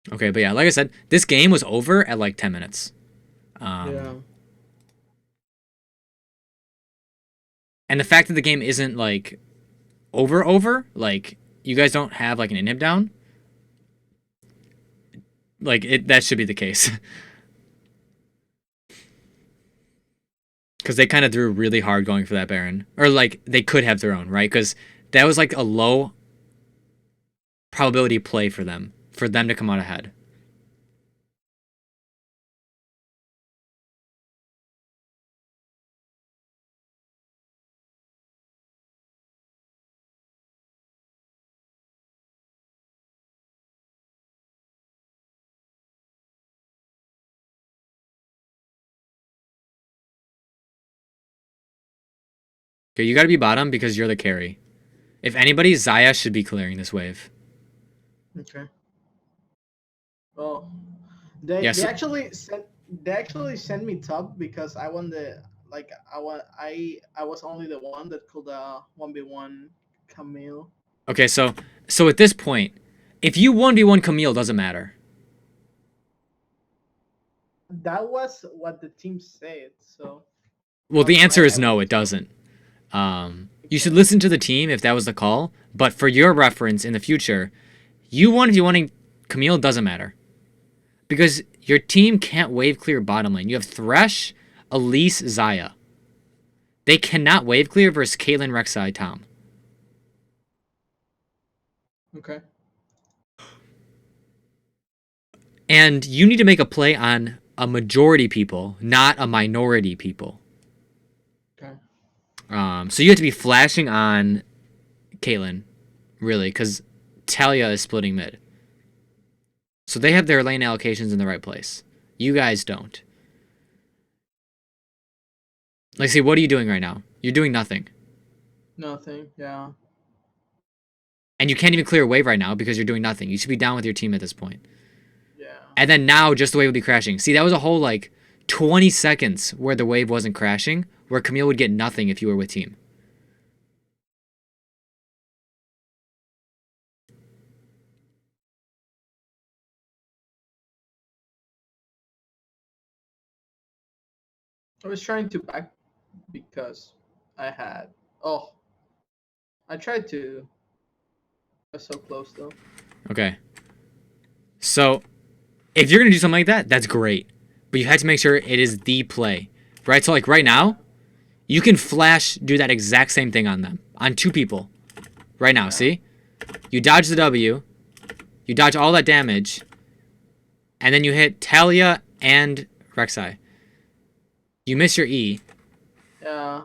Speaker 2: Okay, but yeah, like I said, this game was over at like 10 minutes.
Speaker 1: Yeah.
Speaker 2: And the fact that the game isn't like over, like you guys don't have like an inhib down, like that should be the case. Because they kind of threw really hard going for that Baron. Or like they could have their own, right? Because that was like a low probability play for them to come out ahead. Okay, you gotta be bottom because you're the carry. If anybody, Xayah should be clearing this wave.
Speaker 1: Okay. Well, they
Speaker 2: Yes.
Speaker 1: they actually sent me top because I won the like I was only the one that could 1v1 Camille.
Speaker 2: Okay, so at this point, if you 1v1 Camille, doesn't matter.
Speaker 1: That was what the team said. So
Speaker 2: Well, the
Speaker 1: that's
Speaker 2: answer
Speaker 1: why
Speaker 2: is
Speaker 1: I
Speaker 2: no,
Speaker 1: went
Speaker 2: it
Speaker 1: top.
Speaker 2: doesn't. You should listen to the team if that was the call. But for your reference in the future, you 1v1ing Camille doesn't matter. Because your team can't wave clear bottom lane. You have Thresh, Elise, Xayah. They cannot wave clear versus Caitlyn, Rek'Sai, Tom.
Speaker 1: Okay.
Speaker 2: And you need to make a play on a majority people, not a minority people.
Speaker 1: Okay.
Speaker 2: So you have to be flashing on Caitlyn, really, because Taliyah is splitting mid. So they have their lane allocations in the right place. You guys don't. Like, see, what are you doing right now? You're doing nothing.
Speaker 1: Nothing. Yeah.
Speaker 2: And you can't even clear a wave right now because you're doing nothing. You should be down with your team at this point.
Speaker 1: Yeah.
Speaker 2: And then now, just the wave would be crashing. See, that was a whole, like, 20 seconds where the wave wasn't crashing, where Camille would get nothing if you were with team.
Speaker 1: I was trying to back because I had. Oh, I tried to. I was so close though.
Speaker 2: Okay. So, if you're going to do something like that, that's great. But you have to make sure it is the play. Right? So, like, right now, you can flash do that exact same thing on them. On two people. Right now, see? You dodge the W. You dodge all that damage. And then you hit Taliyah and Rek'Sai. You miss your E.
Speaker 1: Yeah.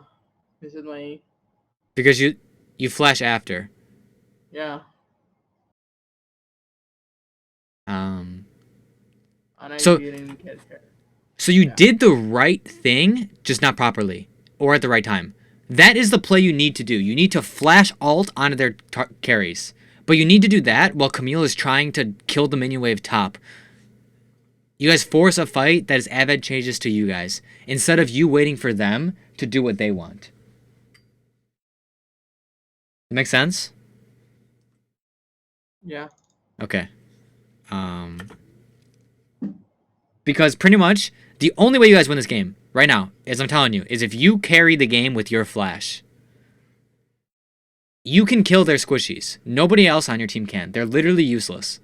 Speaker 1: This is my.
Speaker 2: Because you flash after.
Speaker 1: Yeah.
Speaker 2: Um,
Speaker 1: And I
Speaker 2: so
Speaker 1: didn't get her.
Speaker 2: so you
Speaker 1: Yeah.
Speaker 2: did the right thing, just not properly. Or at the right time. That is the play you need to do. You need to flash alt onto their carries. But you need to do that while Camille is trying to kill the minion wave top. You guys force a fight that is advantageous to you guys, instead of you waiting for them to do what they want. Make sense?
Speaker 1: Yeah.
Speaker 2: Okay. Because pretty much the only way you guys win this game right now, as I'm telling you, is if you carry the game with your flash. You can kill their squishies. Nobody else on your team can. They're literally useless.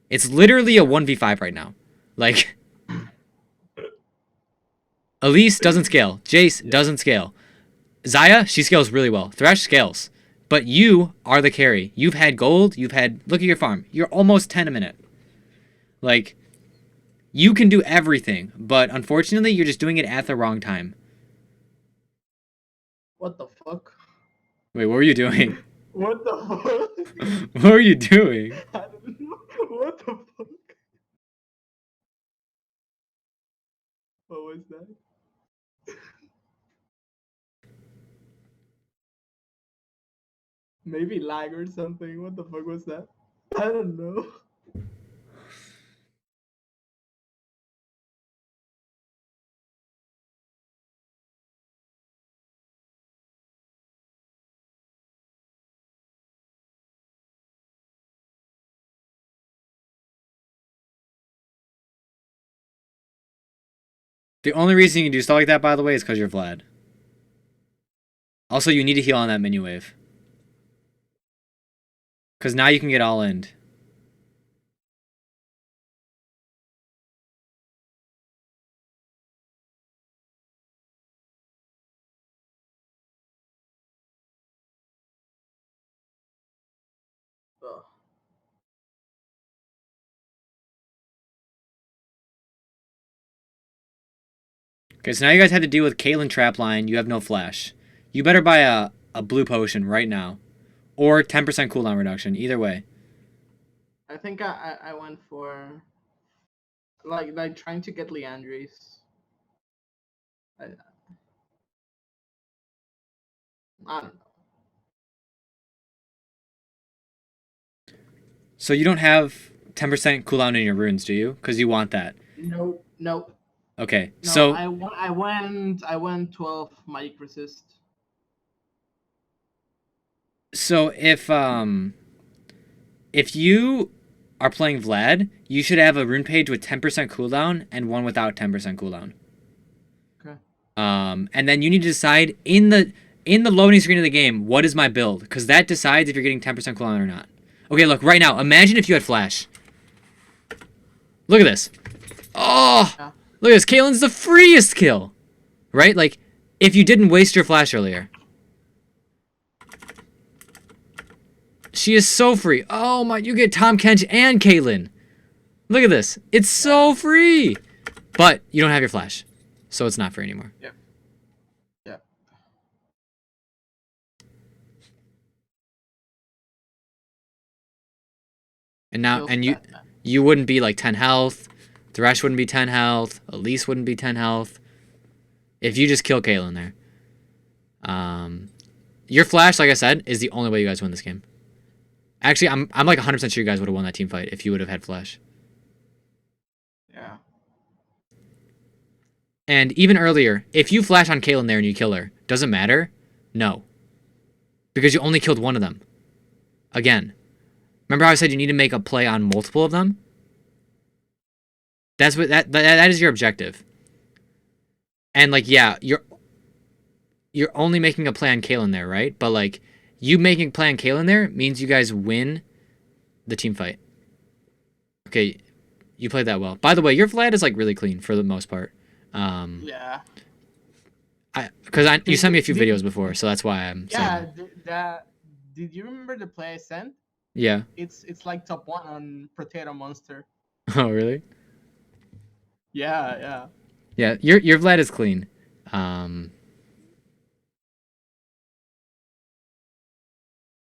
Speaker 2: It's literally a 1v5 right now. Like, Elise doesn't scale. Jace doesn't scale. Xayah, she scales really well. Thresh scales. But you are the carry. You've had gold. You've had... Look at your farm. You're almost 10 a minute. Like, you can do everything. But unfortunately, you're just doing it at the wrong time.
Speaker 1: What the fuck?
Speaker 2: Wait, what were you doing?
Speaker 1: What the fuck?
Speaker 2: What were you doing?
Speaker 1: I don't know. What the fuck? What was that? Maybe lag or something. What the fuck was that? I don't know.
Speaker 2: The only reason you can do stuff like that, by the way, is because you're Vlad. Also, you need to heal on that minion wave. Because now you can get all in.
Speaker 1: Ugh.
Speaker 2: Okay, so now you guys have to deal with Caitlyn trapline. You have no flash. You better buy a blue potion right now. Or 10% cooldown reduction. Either way.
Speaker 1: I think I went for like trying to get Leandries. I don't know.
Speaker 2: So you don't have 10% cooldown in your runes, do you? Because you want that.
Speaker 1: Nope. Nope.
Speaker 2: Okay,
Speaker 1: No,
Speaker 2: so
Speaker 1: I went 12 magic resist.
Speaker 2: so if you are playing Vlad, you should have a rune page with 10% cooldown and one without 10% cooldown.
Speaker 1: Okay.
Speaker 2: And then you need to decide in the loading screen of the game, what is my build? Because that decides if you're getting 10% cooldown or not. Okay, look, right now, imagine if you had flash. Look at this. Oh,
Speaker 1: Yeah.
Speaker 2: look at this. Caitlyn's the freest kill. Right? Like, if you didn't waste your flash earlier. She is so free. Oh my, you get Tom Kench and Caitlyn. Look at this. It's so free. But you don't have your flash. So it's not free anymore.
Speaker 1: Yep. Yep.
Speaker 2: And now,
Speaker 1: Feels
Speaker 2: and
Speaker 1: bad, man.
Speaker 2: you wouldn't be like 10 health. Thresh wouldn't be 10 health. Elise wouldn't be 10 health. If you just kill Caitlyn there. Your flash, like I said, is the only way you guys win this game. Actually, I'm like 100% sure you guys would have won that team fight if you would have had flash.
Speaker 1: Yeah.
Speaker 2: And even earlier, if you flash on Caitlyn there and you kill her, does it matter? No. Because you only killed one of them. Again. Remember how I said you need to make a play on multiple of them? That's what that is your objective. And like, yeah, you're only making a play on Caitlyn there, right? But like, you making a play on Caitlyn there means you guys win the team fight. Okay, you played that well. By the way, your Vlad is like really clean for the most part.
Speaker 1: Yeah.
Speaker 2: Because you sent me a few videos before, so that's why I'm
Speaker 1: Yeah.
Speaker 2: saying.
Speaker 1: Did you remember the play I sent?
Speaker 2: Yeah.
Speaker 1: It's like top 1 on Potato Monster.
Speaker 2: Oh, really?
Speaker 1: Yeah. Yeah.
Speaker 2: Yeah, your Vlad is clean.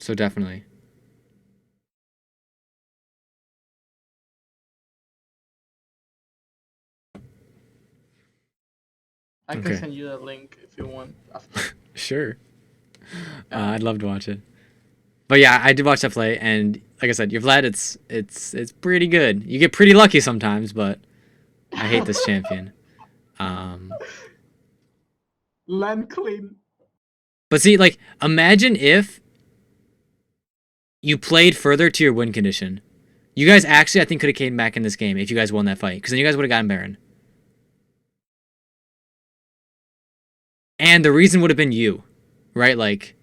Speaker 2: So definitely.
Speaker 1: I can
Speaker 2: Okay.
Speaker 1: send you the link if you want after.
Speaker 2: Sure. I'd love to watch it. But yeah, I did watch that play, and like I said, your Vlad, it's pretty good. You get pretty lucky sometimes, but I hate this champion.
Speaker 1: Land clean.
Speaker 2: But see, like, imagine if you played further to your win condition. You guys actually, I think, could have came back in this game if you guys won that fight, because then you guys would have gotten Baron. And the reason would have been you, right? Like,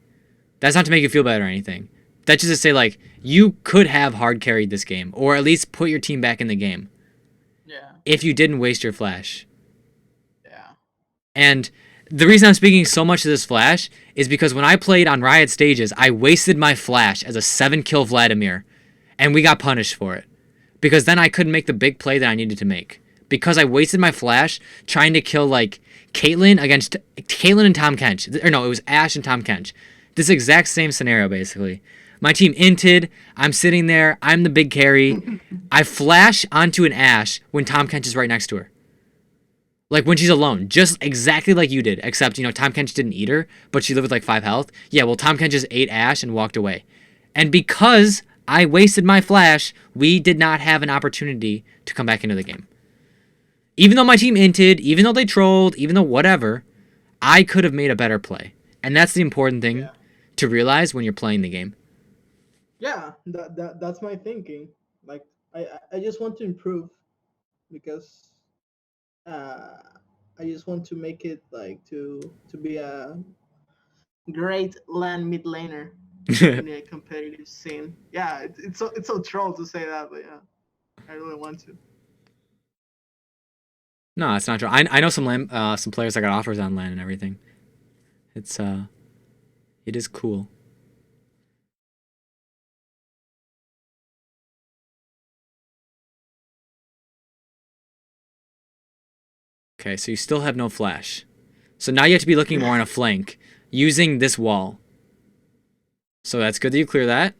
Speaker 2: that's not to make you feel bad or anything. That's just to say, like, you could have hard carried this game, or at least put your team back in the game.
Speaker 1: Yeah.
Speaker 2: If you didn't waste your flash.
Speaker 1: Yeah.
Speaker 2: And the reason I'm speaking so much to this flash is because when I played on Riot stages, I wasted my flash as a 7-kill Vladimir, and we got punished for it. Because then I couldn't make the big play that I needed to make. Because I wasted my flash trying to kill, like, Caitlyn and Tom Kench. Or no, it was Ashe and Tom Kench. This exact same scenario, basically. My team inted. I'm sitting there. I'm the big carry. I flash onto an Ashe when Tom Kench is right next to her. Like, when she's alone. Just exactly like you did. Except, Tom Kench didn't eat her, but she lived with, like, 5 health. Yeah, well, Tom Kench just ate Ashe and walked away. And because I wasted my flash. We did not have an opportunity to come back into the game. Even though my team inted, even though they trolled, even though whatever, I could have made a better play. And that's the important thing
Speaker 1: Yeah.
Speaker 2: to realize when you're playing the game.
Speaker 1: Yeah, that's my thinking. Like I just want to improve because uh, I just want to make it like to be a great land mid laner in a competitive scene. Yeah, it's so troll to say that, but yeah, I really want to.
Speaker 2: No, it's not true. I know some players that got offers on LAN and everything. It's it is cool. Okay, so you still have no flash. So now you have to be looking more on a flank using this wall. So that's good that you clear that.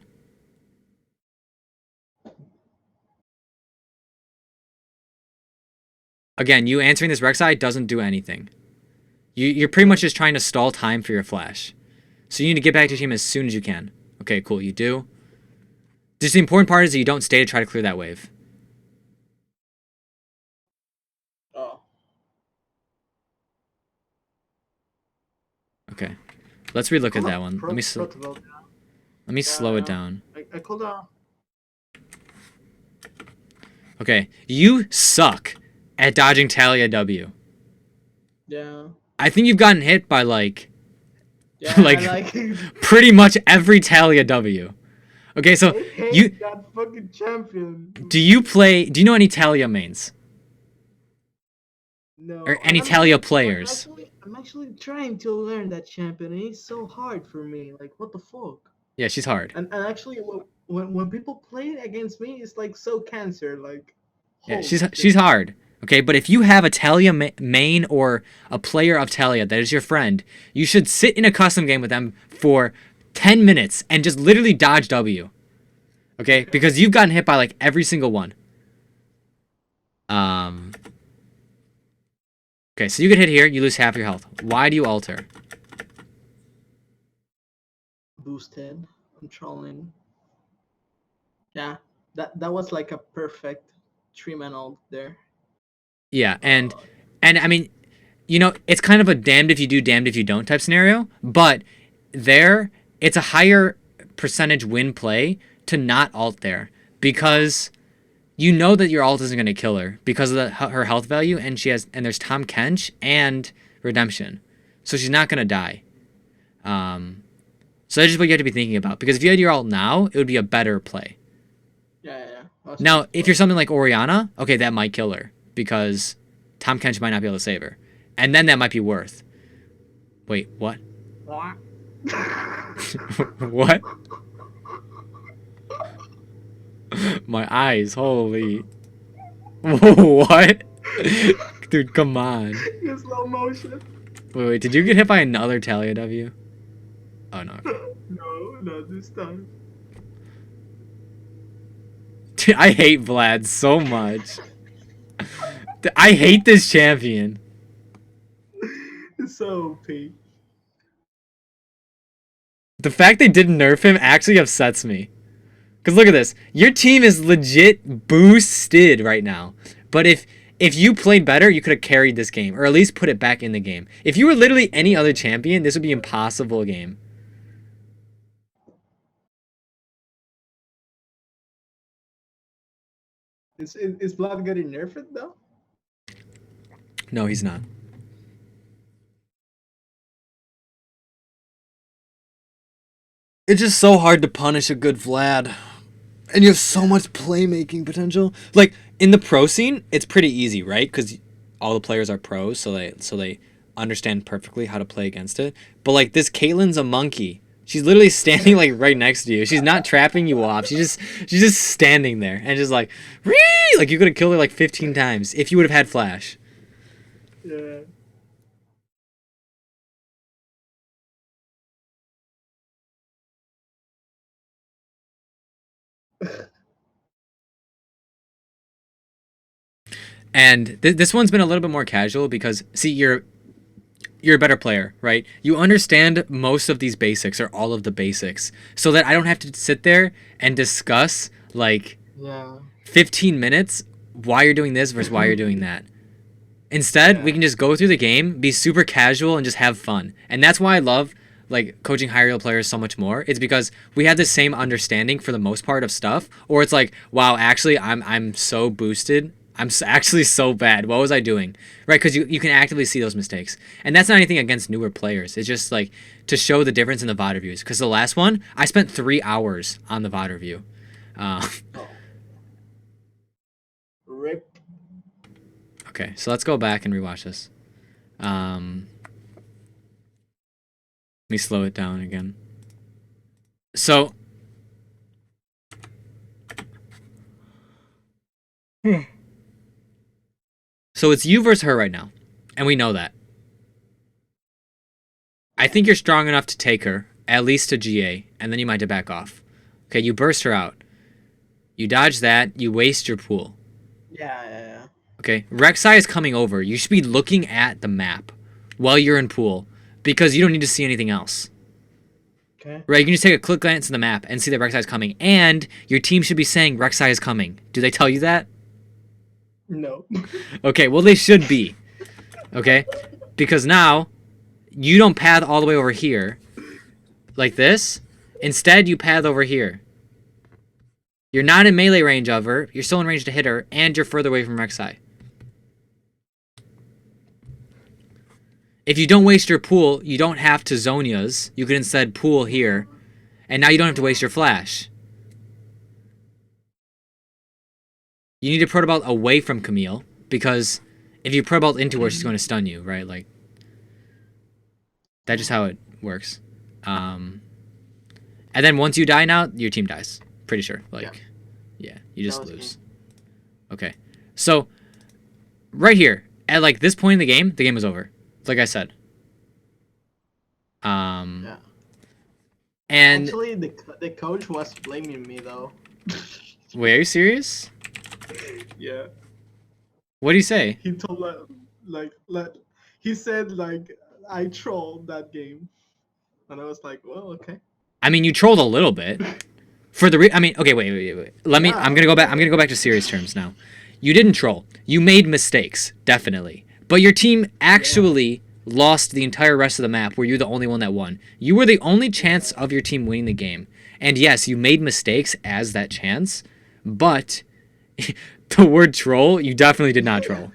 Speaker 2: Again, you answering this Rek'Sai doesn't do anything. You're pretty much just trying to stall time for your flash. So you need to get back to your team as soon as you can. Okay, cool, you do. Just the important part is that you don't stay to try to clear that wave.
Speaker 1: Oh,
Speaker 2: Okay. Let's relook at that one.
Speaker 1: protocol.
Speaker 2: Let me
Speaker 1: Yeah,
Speaker 2: slow it
Speaker 1: yeah.
Speaker 2: down.
Speaker 1: I called out.
Speaker 2: Okay, you suck at dodging Taliyah W.
Speaker 1: Yeah,
Speaker 2: I think you've gotten hit by like
Speaker 1: yeah.
Speaker 2: like
Speaker 1: Like
Speaker 2: pretty much every Taliyah W. Okay, so
Speaker 1: I
Speaker 2: you
Speaker 1: hate that fucking champion.
Speaker 2: do you know any Taliyah mains or
Speaker 1: No,
Speaker 2: any
Speaker 1: I'm actually
Speaker 2: Taliyah players?
Speaker 1: I'm actually trying to learn that champion, and it's so hard for me. Like, what the fuck?
Speaker 2: Yeah, she's hard.
Speaker 1: And actually, when people play it against me, it's like so cancer. Like,
Speaker 2: Yeah,
Speaker 1: holy
Speaker 2: she's
Speaker 1: shit.
Speaker 2: hard. Okay, but if you have a Taliyah main or a player of Taliyah that is your friend, you should sit in a custom game with them for 10 minutes and just literally dodge W. Okay, because you've gotten hit by like every single one. Um. Okay, so you get hit here, you lose half your health. Why do you alter?
Speaker 1: Boosted. I'm trolling. Yeah, that was like a perfect 3-man ult there.
Speaker 2: Yeah,
Speaker 1: Uh,
Speaker 2: and I mean, you know, it's kind of a damned if you do, damned if you don't type scenario, but there it's a higher percentage win play to not alt there because you know that your alt isn't going to kill her because of her health value and there's Tom Kench and Redemption. So she's not going to die. So that's just what you have to be thinking about because if you had your alt now, it would be a better play.
Speaker 1: yeah. That's
Speaker 2: Now,
Speaker 1: just
Speaker 2: if you're something like Orianna, okay, that might kill her because Tom Kench might not be able to save her. And then that might be worth. Wait, what?
Speaker 1: what?
Speaker 2: What? My eyes, holy. What? Dude, come on.
Speaker 1: In slow motion.
Speaker 2: Wait, did you get hit by another Taliyah W? Oh, no. Okay.
Speaker 1: No, not this time.
Speaker 2: Dude, I hate Vlad so much. I hate this champion.
Speaker 1: It's so OP.
Speaker 2: The fact they didn't nerf him actually upsets me. Because look at this. Your team is legit boosted right now. But if you played better, you could have carried this game. Or at least put it back in the game. If you were literally any other champion, this would be an impossible game.
Speaker 1: Is Blood getting nerfed though?
Speaker 2: No, he's not. It's just so hard to punish a good Vlad. And you have so much playmaking potential. Like in the pro scene, it's pretty easy, right? Because all the players are pros, so they understand perfectly how to play against it. But like this Caitlyn's a monkey. She's literally standing like right next to you. She's not trapping you off. She's just standing there and just like, Ree! Like you could have killed her like 15 times if you would have had flash.
Speaker 1: Yeah.
Speaker 2: And this one's been a little bit more casual because see you're a better player, right? You understand most of these basics or all of the basics, so that I don't have to sit there and discuss like
Speaker 1: Yeah.
Speaker 2: 15 minutes why you're doing this versus why you're doing that. Instead, we
Speaker 1: Yeah.
Speaker 2: can just go through the game, be super casual, and just have fun. And that's why I love like coaching higher level players so much more. It's because we have the same understanding for the most part of stuff. Or it's like, wow, actually, I'm so boosted. Actually so bad. What was I doing? Right? Because you can actively see those mistakes. And that's not anything against newer players. It's just like to show the difference in the VOD reviews. Because the last one, I spent 3 hours on the VOD review. Uh,
Speaker 1: Oh. Rip.
Speaker 2: okay, so let's go back and rewatch this. Let me slow it down again. So, so it's you versus her right now, and we know that. I think you're strong enough to take her, at least to GA, and then you might have to back off. Okay, you burst her out. You dodge that, you waste your pool.
Speaker 1: Yeah, yeah, yeah.
Speaker 2: Okay, Rek'Sai is coming over. You should be looking at the map while you're in pool, because you don't need to see anything else.
Speaker 1: Okay.
Speaker 2: Right, you can just take a quick glance at the map and see that Rek'Sai is coming, and your team should be saying Rek'Sai is coming. Do they tell you that?
Speaker 1: No.
Speaker 2: Okay, well, they should be. Okay? Because now, you don't path all the way over here, like this. Instead, you path over here. You're not in melee range of her, you're still in range to hit her, and you're further away from Rek'Sai. If you don't waste your pool, you don't have to Zonia's. You can instead pool here, and now you don't have to waste your flash. You need to protobalt away from Camille, because if you protobalt into her, she's going to stun you, right? Like, that's just how it works. And then once you die now, your team dies. Pretty sure. Like, yeah, you just lose. Okay. So, right here, at like this point in the game is over. Like I said.
Speaker 1: Yeah.
Speaker 2: And
Speaker 1: Actually, the coach was blaming me though.
Speaker 2: wait, are you serious?
Speaker 1: Yeah.
Speaker 2: What do you say?
Speaker 1: He told like he said like I trolled that game, and I was like, well, okay.
Speaker 2: I mean, you trolled a little bit. I mean, okay, wait. I'm gonna go back. I'm gonna go back to serious terms now. You didn't troll. You made mistakes, definitely. But your team actually lost the entire rest of the map where you're the only one that won. You were the only chance of your team winning the game. And yes, you made mistakes as that chance, but the word troll, you definitely did not troll.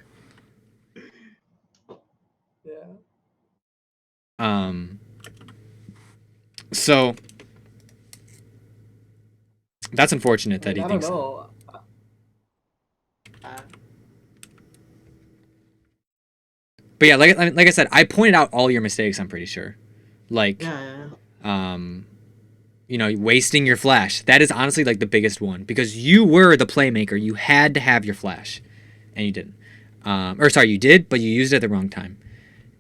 Speaker 1: Yeah.
Speaker 2: So that's unfortunate that he
Speaker 1: I don't
Speaker 2: thinks that.
Speaker 1: know.
Speaker 2: But yeah, like I said, I pointed out all your mistakes, I'm pretty sure. Like,
Speaker 1: Yeah.
Speaker 2: you know, wasting your flash. That is honestly like the biggest one because you were the playmaker. You had to have your flash, and you didn't. Or sorry, you did, but you used it at the wrong time.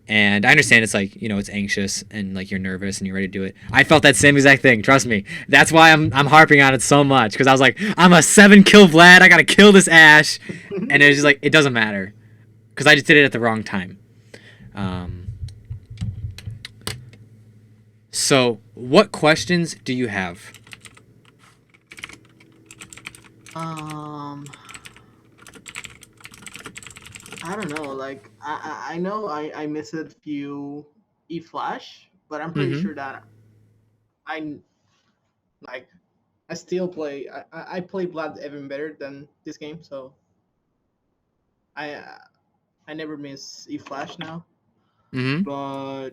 Speaker 2: And I understand it's like, you know, it's anxious and like you're nervous and you're ready to do it. I felt that same exact thing. Trust me. That's why I'm harping on it so much because I was like, I'm a 7-kill Vlad. I gotta kill this Ashe, and it's just like it doesn't matter because I just did it at the wrong time. So, what questions do you have?
Speaker 1: I don't know. Like I know I missed a few E-Flash, but I'm pretty sure that I like I still play. I play Blood even better than this game, so I uh, I never miss E-Flash now.
Speaker 2: Mm-hmm.
Speaker 1: But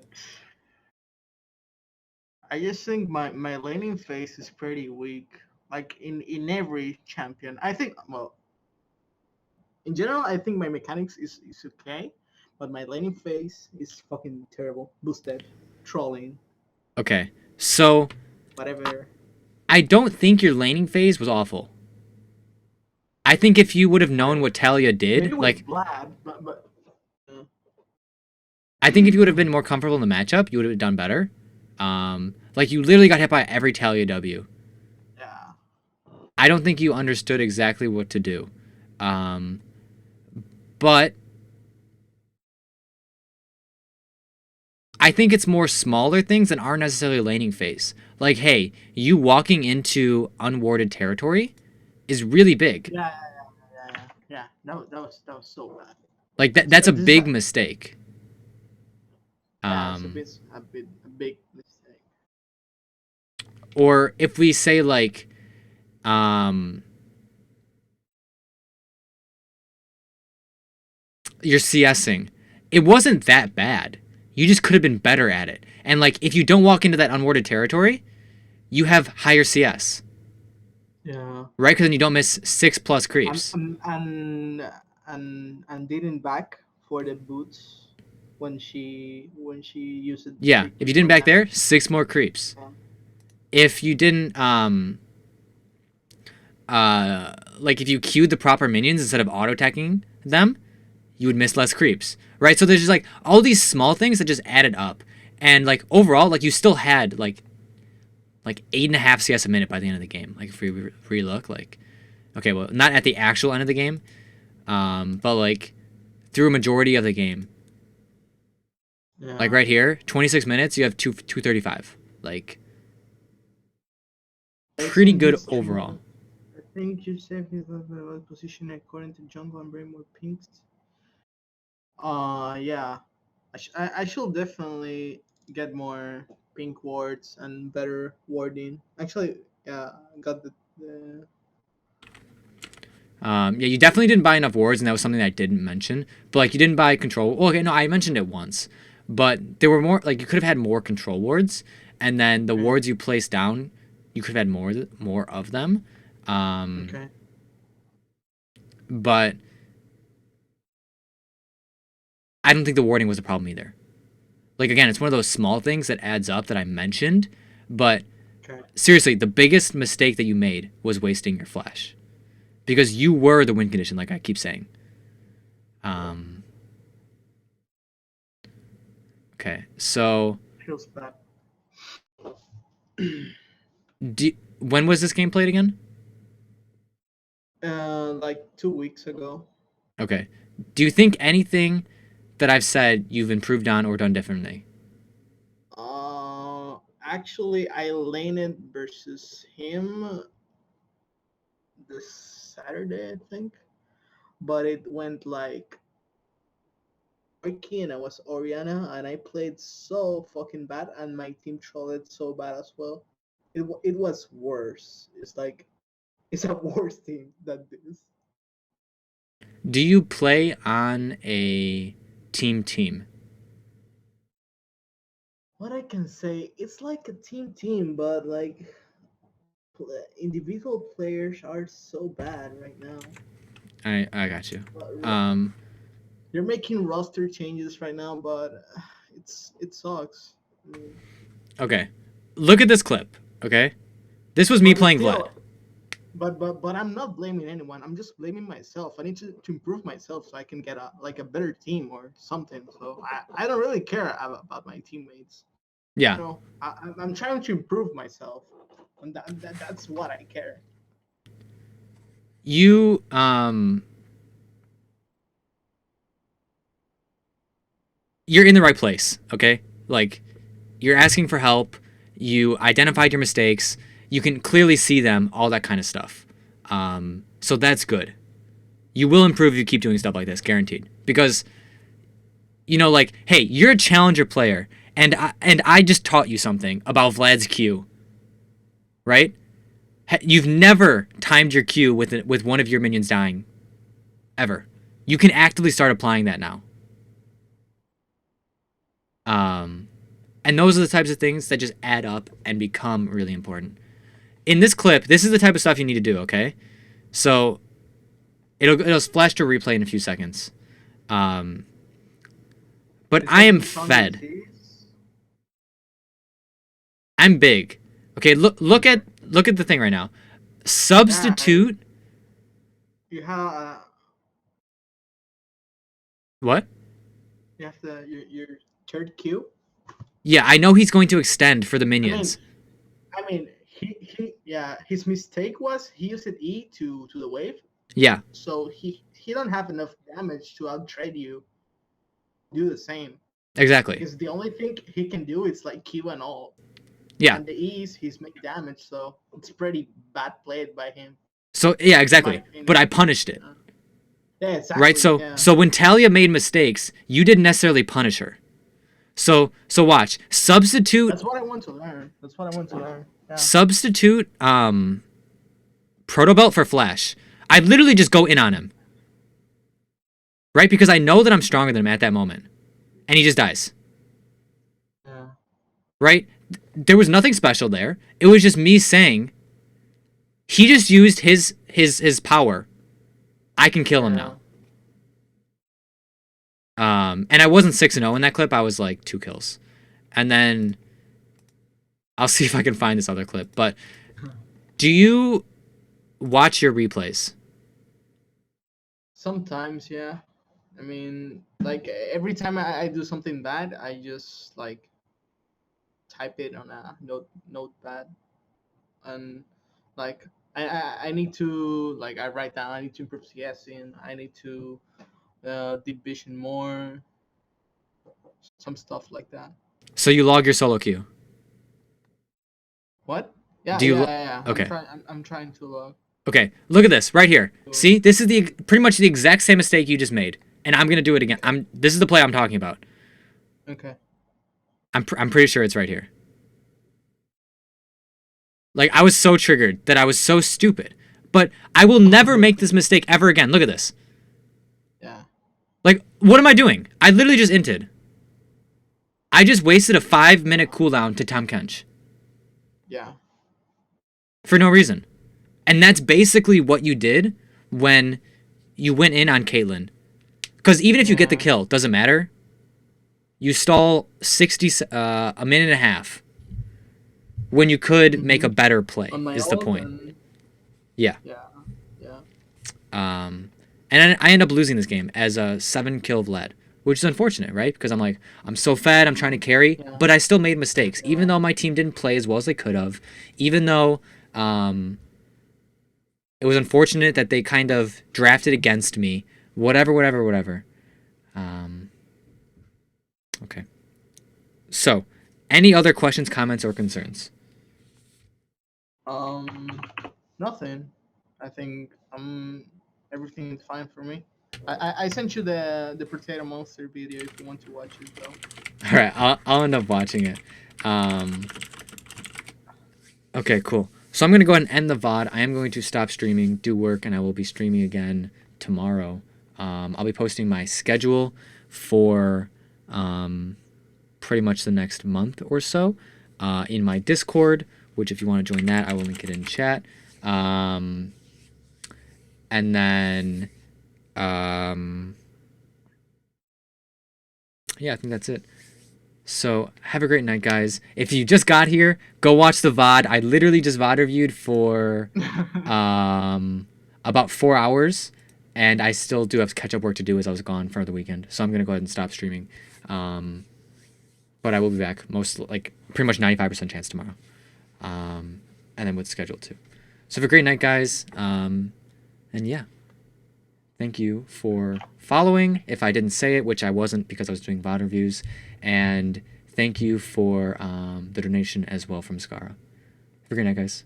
Speaker 1: I just think my laning phase is pretty weak. Like in every champion, I think. Well, in general, I think my mechanics is okay, but my laning phase is fucking terrible. Boosted, trolling,
Speaker 2: Okay. So,
Speaker 1: whatever.
Speaker 2: I don't think your laning phase was awful. I think if you would have known what Taliyah
Speaker 1: Maybe
Speaker 2: did,
Speaker 1: with
Speaker 2: like,
Speaker 1: Vlad, but
Speaker 2: I think if you would have been more comfortable in the matchup, you would have done better. Like, you literally got hit by every Taliyah W.
Speaker 1: yeah,
Speaker 2: I don't think you understood exactly what to do. But I think it's more smaller things that aren't necessarily laning phase. Like, hey, you walking into unwarded territory is really big.
Speaker 1: Yeah. That was so bad.
Speaker 2: Like
Speaker 1: So,
Speaker 2: that's a
Speaker 1: this is
Speaker 2: big mistake.
Speaker 1: yeah, it's
Speaker 2: Um,
Speaker 1: a big mistake.
Speaker 2: or if we say like, um, you're CSing, it wasn't that bad. You just could have been better at it. And like, if you don't walk into that unwarded territory, you have higher CS,
Speaker 1: Yeah.
Speaker 2: right? Because then you don't miss 6+
Speaker 1: And
Speaker 2: creeps.
Speaker 1: and and and didn't back for the boots when she used it
Speaker 2: Yeah,
Speaker 1: like
Speaker 2: if you didn't
Speaker 1: for
Speaker 2: back there,
Speaker 1: mana.
Speaker 2: 6 more creeps.
Speaker 1: Yeah.
Speaker 2: If you didn't, like if you queued the proper minions instead of auto attacking them, you would miss less creeps, right? So there's just like all these small things that just added up, and like overall, like you still had like 8.5 CS a minute by the end of the game. Like if we relook, like okay, well not at the actual end of the game, but like through a majority of the game, like
Speaker 1: Yeah.
Speaker 2: right here, 26 minutes, you have 235, like
Speaker 1: I
Speaker 2: pretty
Speaker 1: think
Speaker 2: good
Speaker 1: he's
Speaker 2: overall.
Speaker 1: I think Yusef is well positioned according to jungle and bring more pinks. Yeah. I should definitely get more pink wards and better warding. Actually, yeah, I got the
Speaker 2: Yeah, you definitely didn't buy enough wards, and that was something that I didn't mention. But like, you didn't buy control. Well, okay, no, I mentioned it once, but there were more. Like, you could have had more control wards, and then the
Speaker 1: okay.
Speaker 2: wards you placed down, you could have had more of them. Um,
Speaker 1: Okay.
Speaker 2: but I don't think the warding was a problem either. Like again, it's one of those small things that adds up that I mentioned. But
Speaker 1: Okay.
Speaker 2: seriously, the biggest mistake that you made was wasting your flash, because you were the win condition, like I keep saying. Um, okay, so
Speaker 1: Feels bad.
Speaker 2: when was this game played again?
Speaker 1: Like 2 weeks ago.
Speaker 2: Okay. Do you think anything that I've said you've improved on or done differently?
Speaker 1: Actually, I laned versus him this Saturday, I think, but it went like Orky and I was Oriana, and I played so fucking bad, and my team trolled so bad as well. It was worse. It's like it's a worse team than this.
Speaker 2: Do you play on a team?
Speaker 1: What I can say, it's like a team, but like individual players are so bad right now.
Speaker 2: I got you.
Speaker 1: But
Speaker 2: Um,
Speaker 1: they're making roster changes right now, but it sucks. I mean,
Speaker 2: okay. Look at this clip, okay? This was me
Speaker 1: but it's
Speaker 2: playing Vlad.
Speaker 1: still, but I'm not blaming anyone. I'm just blaming myself. I need to improve myself so I can get a better team or something. So I don't really care about my teammates.
Speaker 2: Yeah.
Speaker 1: You know, I'm trying to improve myself, and that's what I care.
Speaker 2: You you're in the right place, okay? Like you're asking for help, you identified your mistakes, you can clearly see them, all that kind of stuff. So that's good. You will improve if you keep doing stuff like this, guaranteed. Because like, hey, you're a challenger player, and I just taught you something about Vlad's Q, right? You've never timed your Q with one of your minions dying, ever. You can actively start applying that now. Um, and those are the types of things that just add up and become really important. In this clip, this is the type of stuff you need to do. Okay, so it'll flash to replay in a few seconds. Um, but
Speaker 1: It's
Speaker 2: I
Speaker 1: like
Speaker 2: am
Speaker 1: in front of the
Speaker 2: fed.
Speaker 1: series.
Speaker 2: I'm big. Okay, look at the thing right now.
Speaker 1: Yeah,
Speaker 2: Substitute.
Speaker 1: you have
Speaker 2: What?
Speaker 1: you have your third Q.
Speaker 2: Yeah, I know he's going to extend for the
Speaker 1: I mean,
Speaker 2: minions.
Speaker 1: he yeah, his mistake was he used E to the wave,
Speaker 2: Yeah,
Speaker 1: so he don't have enough damage to outtrade you. Do the same.
Speaker 2: Exactly.
Speaker 1: Because the only thing he can do is like Q and all.
Speaker 2: Yeah.
Speaker 1: And the E's, he's make damage, so it's pretty bad played by him,
Speaker 2: So yeah,
Speaker 1: in my
Speaker 2: exactly. But
Speaker 1: opinion.
Speaker 2: I punished it.
Speaker 1: Yeah,
Speaker 2: Right?
Speaker 1: exactly.
Speaker 2: So
Speaker 1: Yeah.
Speaker 2: so when Taliyah made mistakes, you didn't necessarily punish her. So watch. Substitute
Speaker 1: That's what I want to learn. That's what I want to learn. Yeah.
Speaker 2: substitute Proto Belt for Flash. I literally just go in on him. Right? Because I know that I'm stronger than him at that moment. And he just dies.
Speaker 1: Yeah.
Speaker 2: Right? There was nothing special there. It was just me saying he just used his power. I can kill him now. And I wasn't 6-0 in that clip. I was like 2 kills. And then I'll see if I can find this other clip. But do you watch your replays?
Speaker 1: Sometimes, yeah. I mean, like every time I do something bad, I just like type it on a notepad, and like I need to like I write down I need to improve CSing, I need to deep vision more, some stuff like that.
Speaker 2: So you log your solo queue.
Speaker 1: What? Yeah,
Speaker 2: Do you?
Speaker 1: yeah, yeah, yeah.
Speaker 2: Okay.
Speaker 1: I'm trying to
Speaker 2: Okay. Look at this right here. See, this is the pretty much the exact same mistake you just made, and I'm gonna do it again. This is the play I'm talking about.
Speaker 1: Okay.
Speaker 2: I'm pretty sure it's right here. Like I was so triggered that I was so stupid, but I will never make this mistake ever again. Look at this.
Speaker 1: Yeah.
Speaker 2: Like what am I doing? I literally just inted. I just wasted a 5-minute cooldown to Tahm Kench.
Speaker 1: Yeah.
Speaker 2: For no reason. And that's basically what you did when you went in on Caitlyn. Because even if you get the kill, doesn't matter. You stall 60, a minute and a half. When you could make a better play, is the point. Yeah.
Speaker 1: Yeah. Yeah.
Speaker 2: And I end up losing this game as a 7-kill Vlad. Which is unfortunate, right? Because I'm like, I'm so fed, I'm trying to carry.
Speaker 1: Yeah.
Speaker 2: But I still made mistakes. Even though my team didn't play as well as they could have. Even though it was unfortunate that they kind of drafted against me. Whatever. Okay. So, any other questions, comments, or concerns?
Speaker 1: Nothing. I think everything is fine for me. I sent you the potato monster video if you want to watch it though.
Speaker 2: All right, I'll end up watching it. Okay, cool. So I'm gonna go ahead and end the VOD. I am going to stop streaming, do work, and I will be streaming again tomorrow. I'll be posting my schedule for pretty much the next month or so in my Discord, which if you want to join that, I will link it in chat. And then, yeah, I think that's it. So have a great night, guys. If you just got here, go watch the VOD. I literally just VOD reviewed for about 4 hours, and I still do have catch-up work to do as I was gone for the weekend. So I'm going to go ahead and stop streaming. But I will be back pretty much 95% chance tomorrow. And then with schedule too. So have a great night, guys. And yeah. Thank you for following, if I didn't say it, which I wasn't because I was doing VOD reviews. And thank you for the donation as well from Skara. Have a great night, guys.